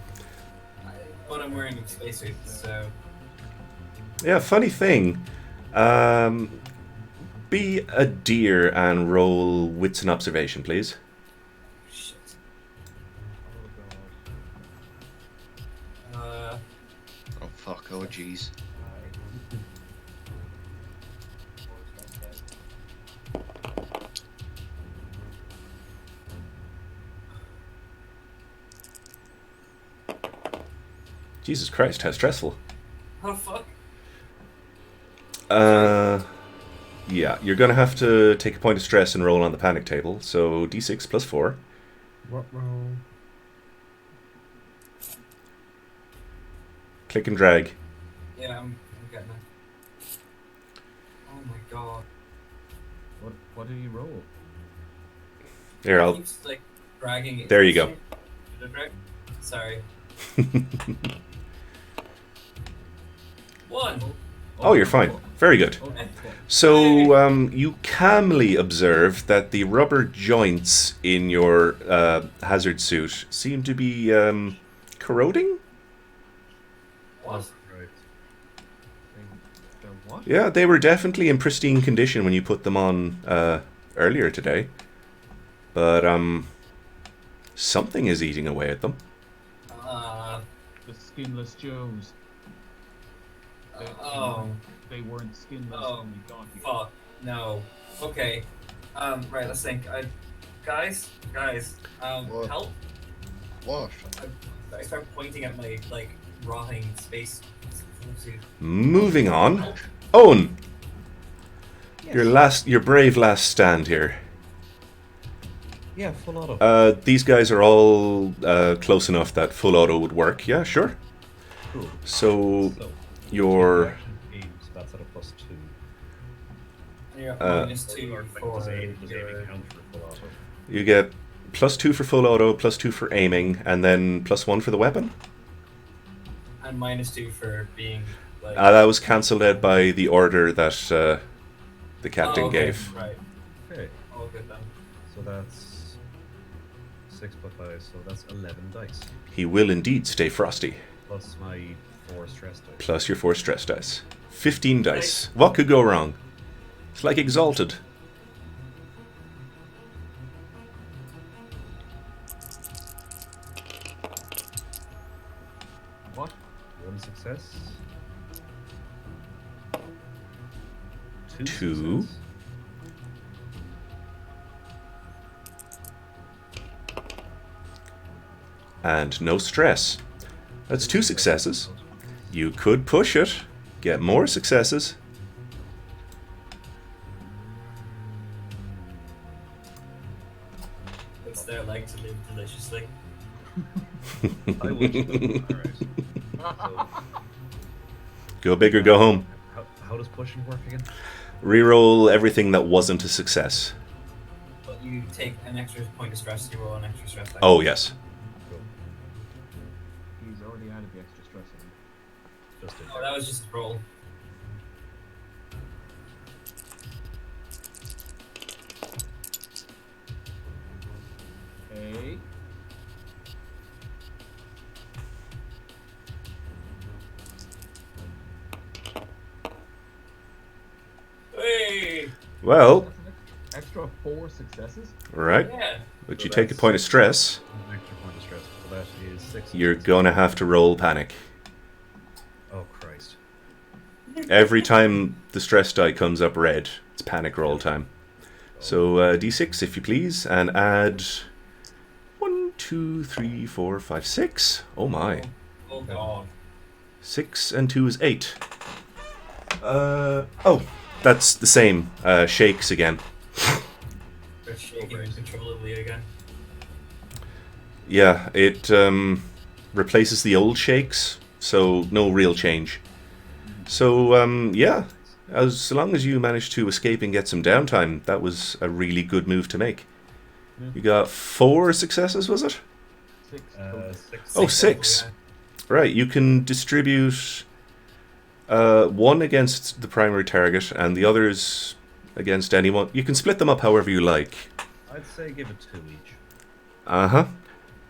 But I'm wearing a spacesuit, so Yeah, funny thing. Be a deer and roll wits and observation, please. shit. Oh fuck. Oh jeez. Jesus Christ, how stressful. Oh fuck. Yeah, you're gonna have to take a point of stress and roll on the panic table. So d6 plus 4. What roll? Click and drag. Yeah, I'm getting it. Oh my god. What did you roll? Here, It I'll. keeps like dragging it. There you go. Did I drag? Sorry. 1. Oh, you're fine. Very good. Okay. So you calmly observe that the rubber joints in your hazard suit seem to be corroding. What? Right. They're what? Yeah, they were definitely in pristine condition when you put them on earlier today. But something is eating away at them. The skinless Joes. Oh. They weren't skinless Oh, when we got here. Fuck. No. Okay. Right, let's think. Guys, What? help. What? I start pointing at my, like, rotting space suit. Moving on. Help. Owen, your brave last stand here. Yeah, full auto. These guys are all close enough that full auto would work. Yeah, sure. Cool. So So, your aim, so that's at a +2. And you're Uh, -2 Or, for does aiming your... count for full auto? you get +2 for full auto, +2 for aiming, and then +1 for the weapon. And -2 for being, like... That was cancelled out by the order that the captain oh, okay. gave. Right. Okay, All good then. so that's 6 + 5, so that's 11 dice. He will indeed stay frosty. Plus my 4 stress dice. Plus your 4 stress dice. 15 dice. What could go wrong? It's like Exalted. What? 1 success. 2 Two. success. And no stress. That's 2 successes. You could push it, get more successes. It's their leg to live deliciously. I wish. Alright. Go big or go home. How does pushing work again? Reroll everything that wasn't a success. But you take an extra point of stress, you roll an extra stress die. Oh, yes. Cool. He's already added the extra stress in. Just in Oh, that was just a roll. Okay. Hey! Well, That's an extra. 4 successes. Right. Yeah. But So you take a that's point of stress, An extra point of stress. So that is 6. you're successes. gonna have to roll panic. Oh Christ! Every time the stress die comes up red, it's panic roll time. So d6 if you please, and add 1, 2, 3, 4, 5, 6. Oh my. Oh god. 6 and 2 is 8. Oh, that's the same. Shakes again. They're shaking uncontrollably again. Yeah, it replaces the old shakes, so no real change. So, yeah, as long as you managed to escape and get some downtime, that was a really good move to make. Yeah. You got 4 successes, was it? 6 total. 6. Oh, Six 6. total, Right, you can distribute one against the primary target and the others against anyone. You can split them up however you like. I'd say give it 2 each. Uh-huh.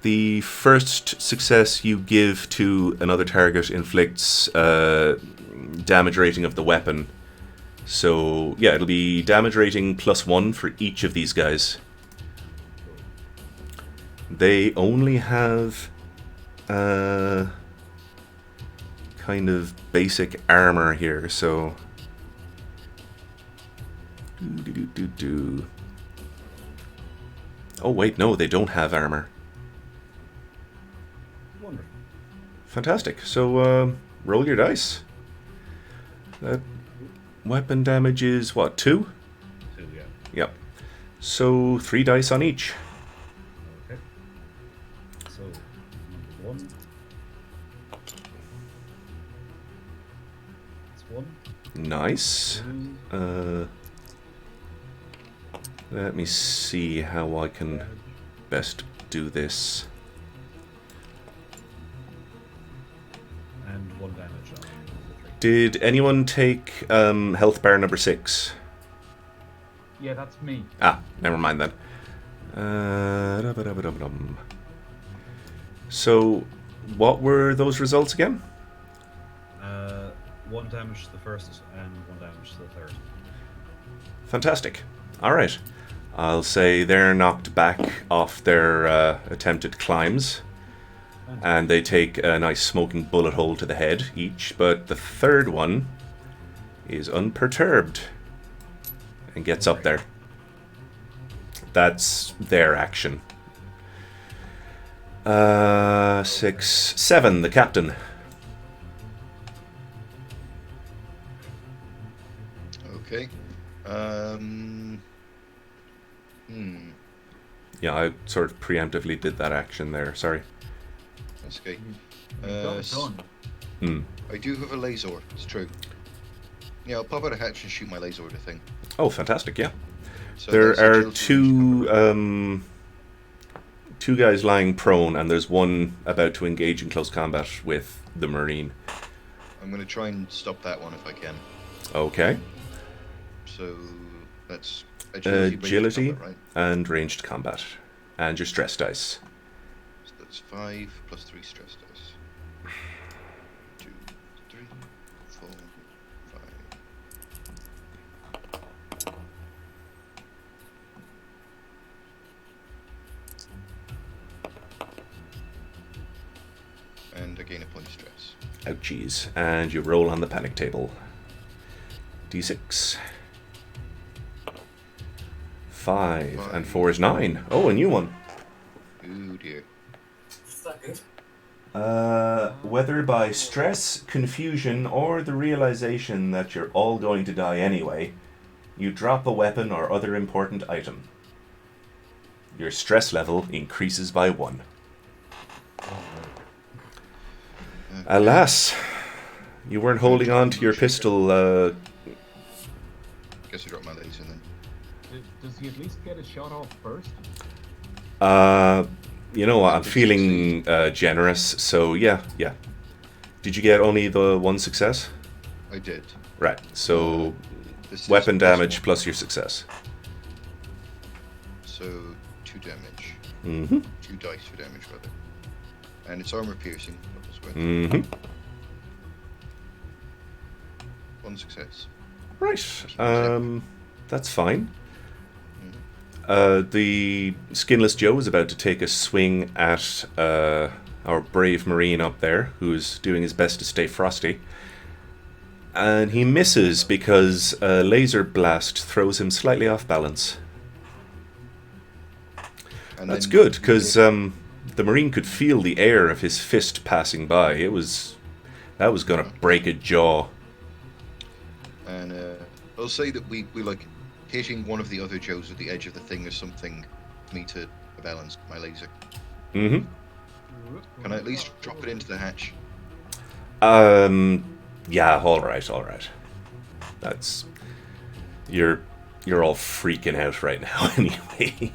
The first success you give to another target inflicts damage rating of the weapon. So, yeah, it'll be damage rating +1 for each of these guys. They only have kind of basic armor here, so... Oh, wait, no, they don't have armor. Wonderful. Fantastic. So, roll your dice. Weapon damage is, what, 2? 2, yeah. Yep. So, 3 dice on each. Okay. So, number 1. That's 1. Nice. 2. Let me see how I can Damage. best do this. And 1 damage on the 3. Did anyone take health bar number 6? Yeah, that's me. Ah, never mind then. Da-ba-da-ba-dum-dum. So, what were those results again? 1 damage to the first and 1 damage to the third. Fantastic. Alright. I'll say they're knocked back off their attempted climbs. And they take a nice smoking bullet hole to the head each, but the third one is unperturbed and gets up there. That's their action. 6, 7, the captain. Okay. Yeah, I sort of preemptively did that action there, sorry. That's okay. Got it S- done. Hmm. I do have a laser, it's true. Yeah, I'll pop out a hatch and shoot my laser thing. Oh, fantastic, yeah. So There that's are agility range two guys lying prone, and there's one about to engage in close combat with the Marine. combat. I'm going to try and stop that one if I can. Okay. So that's agility, ranged Agility combat, right? and ranged combat. And your stress dice. So that's 5 plus 3 stress dice. 2, 3, 4, 5. And I gain a point of stress. Ouchies. And you roll on the panic table. D6. 5. And 4 is 9. Oh, a new one. Ooh dear. Is that good? Whether by stress, confusion, or the realization that you're all going to die anyway, you drop a weapon or other important item. Your stress level increases by 1. Alas, you weren't holding on to your pistol. Guess I dropped my laser then. Does he at least get a shot off first? You know what? I'm feeling generous, so yeah. Did you get only the 1 success? I did. Right. So This is weapon plus damage 1, plus your success. So 2 damage. Mm-hmm. 2 dice for damage, rather. And it's armor piercing. Not as well. Mm-hmm. 1 success. Right. That's fine. The Skinless Joe is about to take a swing at our brave Marine up there, who's doing his best to stay frosty. And he misses because a laser blast throws him slightly off balance. And That's then good, because the Marine could feel the air of his fist passing by. That was going to break a jaw. And I'll say that we like hitting one of the other Joes at the edge of the thing is something for me to balance my laser. Mm-hmm. Can I at least drop it into the hatch? Yeah, all right. That's you're all freaking out right now anyway.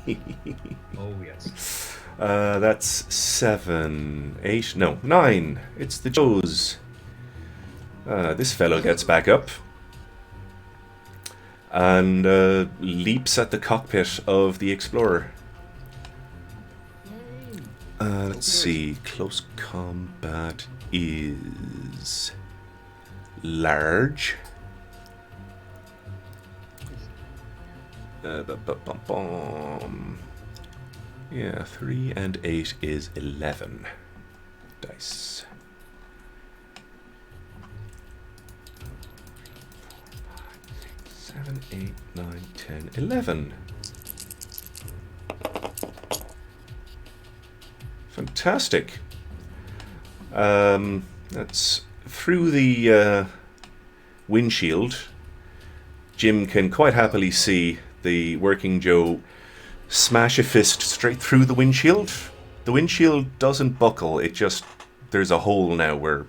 Oh yes. That's 7, 8, no, 9. It's the Joes. This fellow gets back up and leaps at the cockpit of the Explorer. Let's see. Close combat is large. Yeah, 3 and 8 is 11 dice. 7, 8, 9, 10, 11. Fantastic. That's through the windshield. Jim can quite happily see the working Joe smash a fist straight through the windshield. The windshield doesn't buckle, there's a hole now where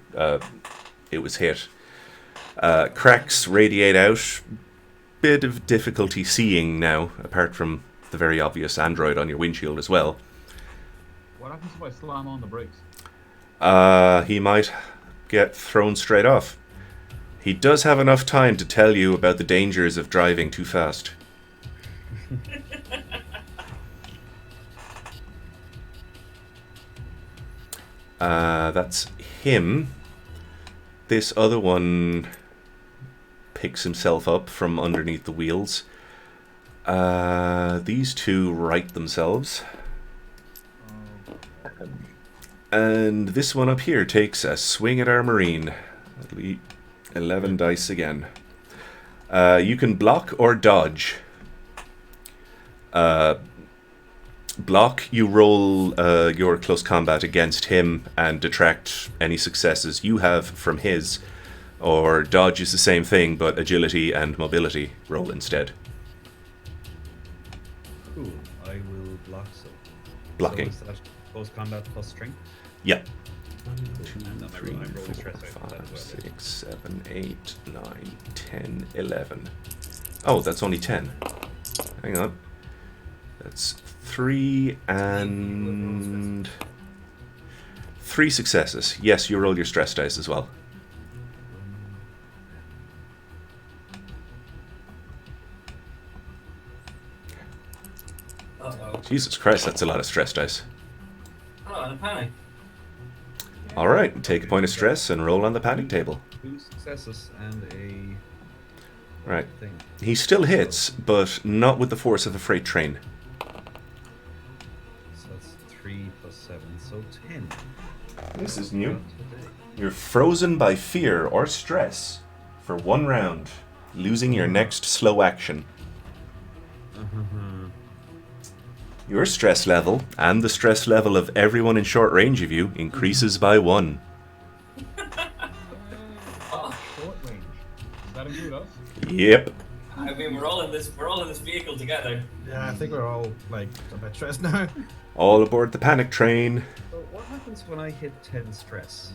it was hit. Cracks radiate out. Bit of difficulty seeing now, apart from the very obvious android on your windshield as well. What happens if I slam on the brakes? He might get thrown straight off. He does have enough time to tell you about the dangers of driving too fast. That's him. This other one picks himself up from underneath the wheels. These two right themselves. And this one up here takes a swing at our Marine. 11 dice again. You can block or dodge. Block, you roll your close combat against him and detract any successes you have from his. Or dodge is the same thing, but agility and mobility roll instead. Cool. I will block so. Blocking. So is that close combat plus strength? Yeah. And then 1, 2, 3, I roll 4, stress out for that 5, as well. 6, 7, 8, 9, 10, 11. Oh, that's only 10. Hang on. That's 3 and 3 successes. Yes, you roll your stress dice as well. Uh-oh. Jesus Christ, that's a lot of stress dice. Oh, in a panic. All right, take a point of stress and roll on the panic table. 2 successes and a Right. thing. He still hits, but not with the force of a freight train. So that's 3 plus 7, so 10. This is new. Not today. You're frozen by fear or stress for 1 round, losing your next slow action. Your stress level, and the stress level of everyone in short range of you, increases by 1. Short range. Does that include us? Yep. I mean, we're all in this vehicle together. Yeah, I think we're all like a bit stressed now. All aboard the panic train. So what happens when I hit 10 stress?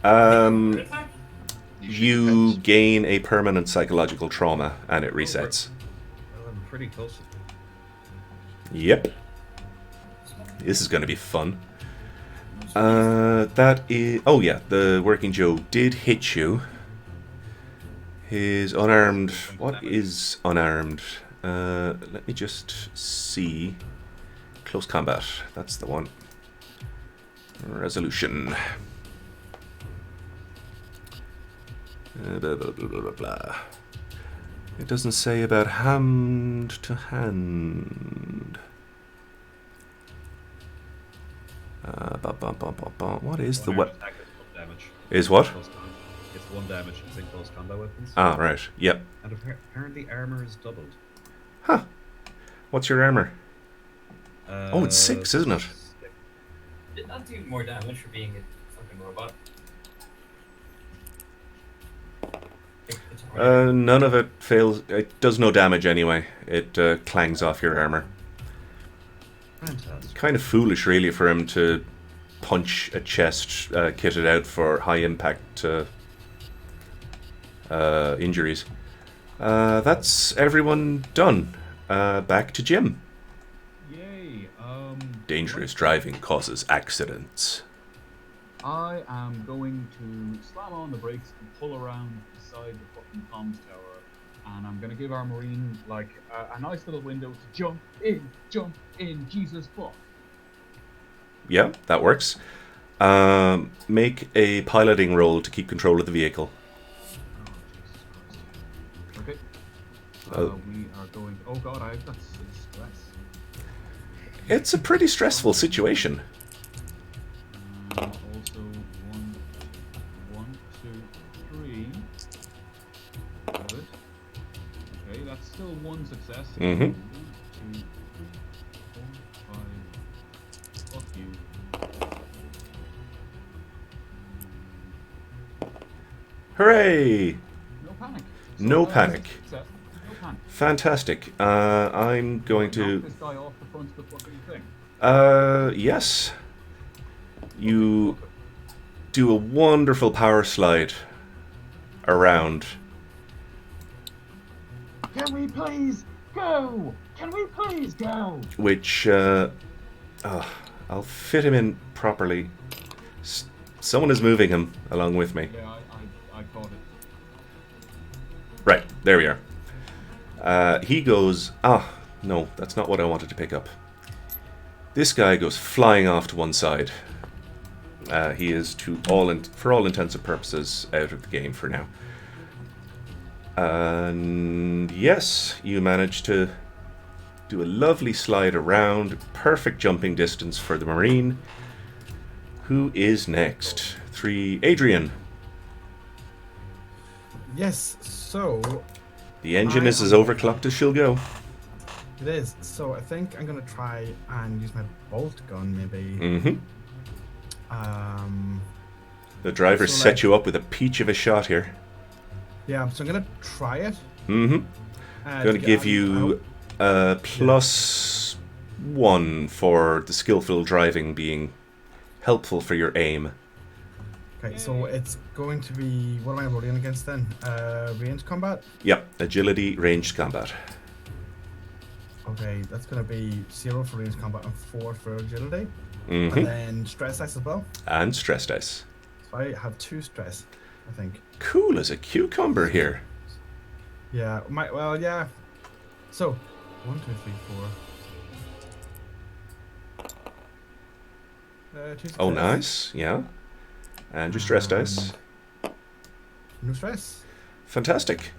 Attack? You should gain a permanent psychological trauma, and it resets. Well, I'm pretty close to it. Yep. This is going to be fun. That is... Oh, yeah. The Working Joe did hit you. His unarmed... What is unarmed? Let me just see. Close combat. That's the one. Resolution. Blah, blah, blah, blah, blah. It doesn't say about hand to hand. What is the Unarmed what? attack is 1 damage. Is what? It's 1 damage. It's in close combat weapons. Ah, right. Yep. And apparently armor is doubled. Huh. What's your armor? Uh, Oh, it's 6, isn't it? Did not do more damage for being a fucking robot. It's alright. None of it fails. It does no damage anyway. It clangs off your armor. Fantastic. Kind of foolish, really, for him to punch a chest kitted out for high impact injuries. That's everyone done. Back to Jim. Yay. Dangerous driving causes accidents. I am going to slam on the brakes and pull around beside the fucking comms tower, and I'm going to give our marine like a nice little window to jump in, Jesus fuck. Yeah, that works. Make a piloting roll to keep control of the vehicle. Oh, Jesus Christ. Okay. Oh. We are going. Oh god, I've got stress. It's a pretty stressful situation. Also, one, two, three. Good. Okay, that's still 1 success. Mhm. 1, 2, 3, 4, 5. Fuck you. Hooray! No panic. No panic. Success. No panic. Fantastic. I'm going Knock to... this guy off the front of the fucking thing. Yes. You do a wonderful power slide around. Can we please go? Can we please go? Which, I'll fit him in properly. Someone is moving him along with me. Yeah, I caught it. Right, there we are. He goes... no, that's not what I wanted to pick up. This guy goes flying off to one side. He is, for all intents and purposes, out of the game for now. And yes, you manage to do a lovely slide around. Perfect jumping distance for the Marine. Who is next? 3, Adrian. Yes, so The engine is as overclocked as she'll go. it is. So I think I'm gonna try and use my bolt gun, maybe. Mm-hmm. Um, The driver So, set like- you up with a peach of a shot here. yeah. So I'm gonna try it. Mm-hmm. Going to give you +1 for the skillful driving being helpful for your aim. Okay, so it's going to be. What am I rolling against then? Range combat. Yep, agility, ranged combat. Okay, that's gonna be 0 for range combat and 4 for agility, Mm-hmm. and then stress dice as well. And stress dice. So I have 2 stress, I think. Cool as a cucumber here. Yeah. Yeah. So 1, 2, 3, 4. 2 Oh, success. nice. Yeah. And your stress dice. No stress. Fantastic.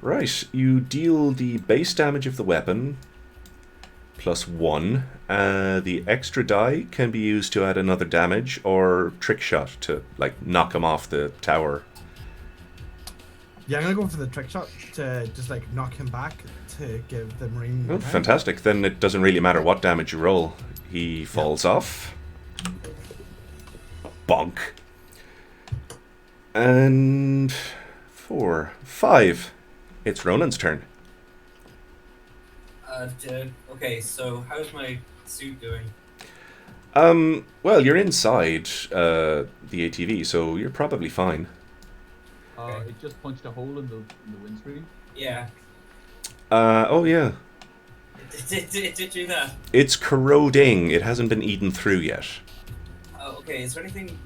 Right, you deal the base damage of the weapon +1. The extra die can be used to add another damage or trick shot to knock him off the tower. Yeah, I'm gonna go for the trick shot to just knock him back to give the marine. Oh, time. fantastic. Then it doesn't really matter what damage you roll. He falls off. Bonk. And 4, 5. It's Ronan's turn. Okay, so how's my suit doing? Well, you're inside the ATV, so you're probably fine. Okay. It just punched a hole in the windscreen. Yeah. Oh yeah. It did do that. It's corroding. It hasn't been eaten through yet. Okay, is there anything,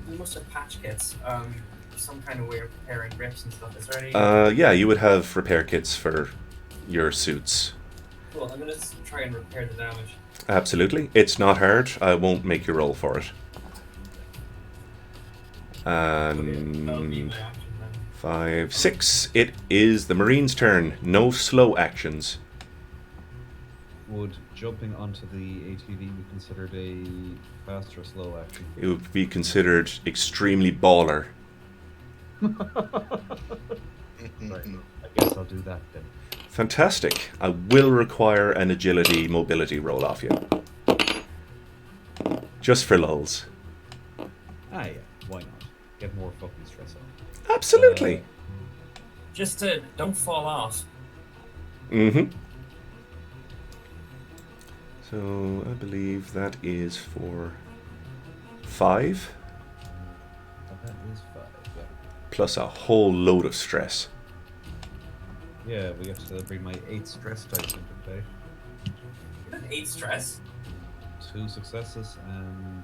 we must have patch kits, some kind of way of repairing grips and stuff. Is there any? Yeah, you would have repair kits for your suits. Cool, I'm gonna try and repair the damage. Absolutely. It's not hard. I won't make you roll for it. Okay, that'll be And my action then. 5, 6. It is the Marine's turn. No slow actions. Would jumping onto the ATV be considered a fast or slow action? It would be considered extremely baller. Right. I guess I'll do that then. Fantastic. I will require an agility mobility roll off you. Just for lulz. Ah, yeah. Why not? Get more fucking stress on. Absolutely. Just to don't fall off. Mm-hmm. So I believe that is for 5, That is 5, yeah. plus a whole load of stress. Yeah, we have to bring my 8 stress dice into play. You have 8 stress. 2 successes and...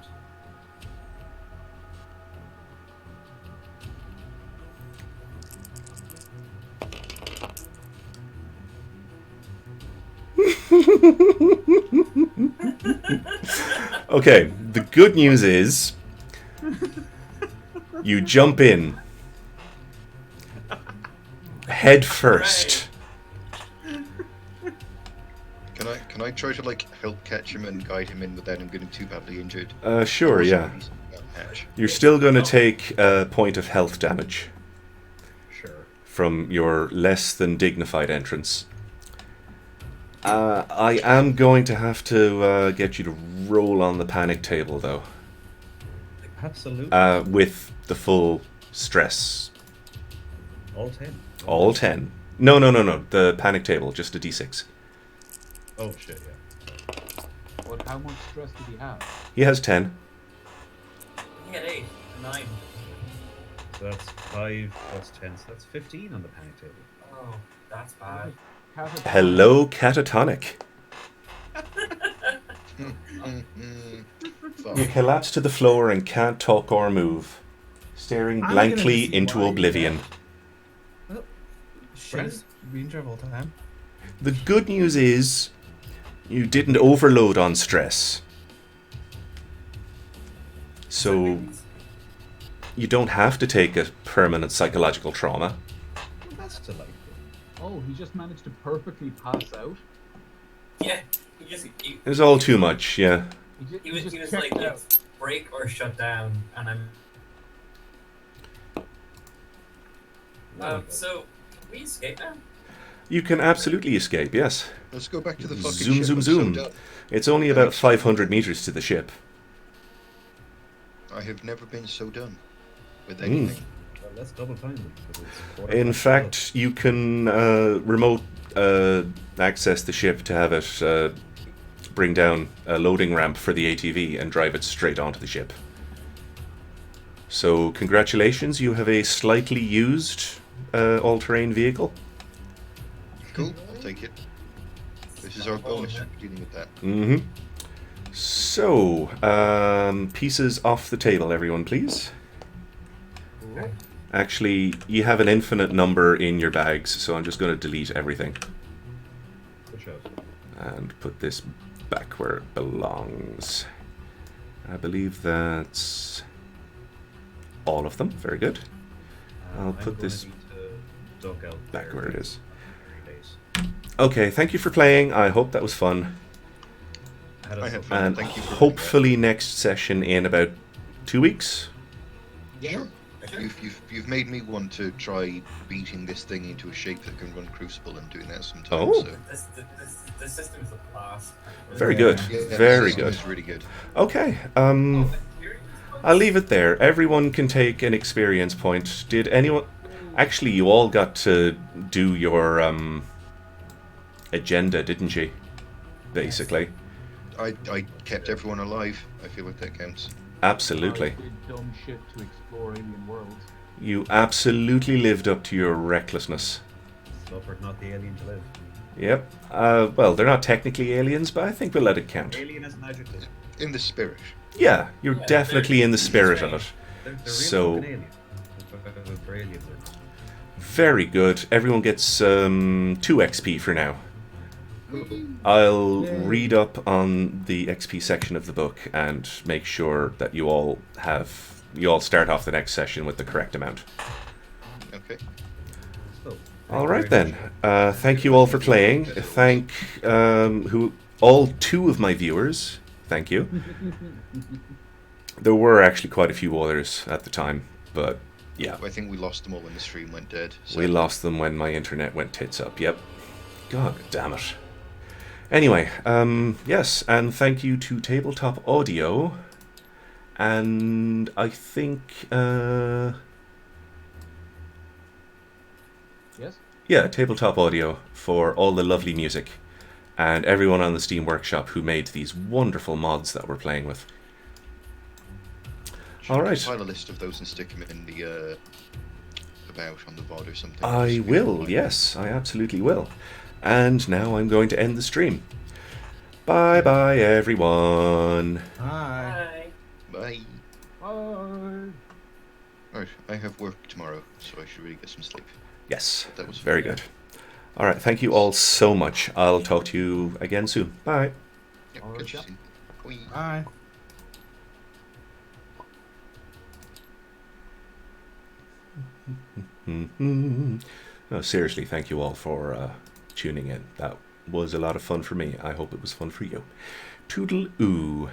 Okay, the good news is you jump in head first. Can I try to like help catch him and guide him in without him getting too badly injured? Sure, yeah. Hatch. You're still going to take a point of health damage Sure. from your less than dignified entrance. I am going to have to get you to roll on the panic table, though, Absolutely. with the full stress. All 10. All 10. No. The panic table, just a d6. Oh, shit, yeah. But how much stress did he have? He has 10. You get 8, 9. So that's 5 plus 10, so that's 15 on the panic table. Oh, that's bad. Hello, catatonic. Fuck. You collapse to the floor and can't talk or move, staring I'm blankly gonna into why, oblivion. Shit. Ranger of all time. The good news is you didn't overload on stress. So you don't have to take a permanent psychological trauma. Well, that's delightful. Oh, he just managed to perfectly pass out. Yeah, he It was all too much, yeah. he was just like, checked out. let's break or shut down, and I'm. So, can we escape now? You can absolutely escape, yes. Let's go back to the fucking Zoom, ship. zoom, I'm zoom. So done. It's only about 500 meters to the ship. I have never been so done with Mm. anything. Well, let's double time them. 'Cause it's quarter In past fact, you can remote access the ship to have it bring down a loading ramp for the ATV and drive it straight onto the ship. So, congratulations, you have a slightly used all-terrain vehicle. Cool, I'll take it. This is our bonus for dealing with that. Mm-hmm. So, pieces off the table, everyone, please. Cool. Actually, you have an infinite number in your bags, so I'm just going to delete everything Good shout. and put this back where it belongs. I believe that's all of them. Very good. I'll I'm put gonna this need to duck out back there where it is. 3 days. Okay, thank you for playing. I hope that was fun. Had I us had up- fun. And Thank you for hopefully next session in about 2 weeks. Sure. You've made me want to try beating this thing into a shape that can run Crucible and doing that sometime. Oh. So. This system is a blast. Very Yeah. good. Yeah, Very this good. is really good. Okay. Here- I'll leave it there. Everyone can take an experience point. Did anyone... Actually, you all got to do your agenda, didn't you? Basically. I kept everyone alive. I feel like that counts. Absolutely. I did dumb shit to explore alien worlds. You absolutely lived up to your recklessness. Suffered not the alien to live. Yep. Well, they're not technically aliens, but I think we'll let it count. Alien is an adjective. In the spirit. Yeah, you're Yeah, definitely in the spirit of it. They're real So- fucking alien. They're aliens. Very good. Everyone gets 2 XP for now. I'll Yay. read up on the XP section of the book and make sure that you all start off the next session with the correct amount. Okay. Okay. So, All thank you right very then. much. Thank you all for playing. Thank all 2 of my viewers. Thank you. There were actually quite a few others at the time, but yeah, I think we lost them all when the stream went dead. we sadly. lost them when my internet went tits up. Yep. God damn it. Anyway, yes, and thank you to Tabletop Audio. And I think, Yes. yeah, Tabletop Audio for all the lovely music. And everyone on the Steam Workshop who made these wonderful mods that we're playing with. Should All you right. compile a list of those and stick them in the about on the VOD or something? I Just will, like- yes, I absolutely will. And now I'm going to end the stream. Bye bye, everyone. Hi. Bye. Bye. Bye. Right, I have work tomorrow, so I should really get some sleep. Yes, That was very fun. good. All right, thank you all so much. I'll talk to you again soon. Bye. Yep, Alright, catch you yeah. soon. Bye. Bye. No, seriously, thank you all for tuning in. That was a lot of fun for me. I hope it was fun for you. Toodle-oo.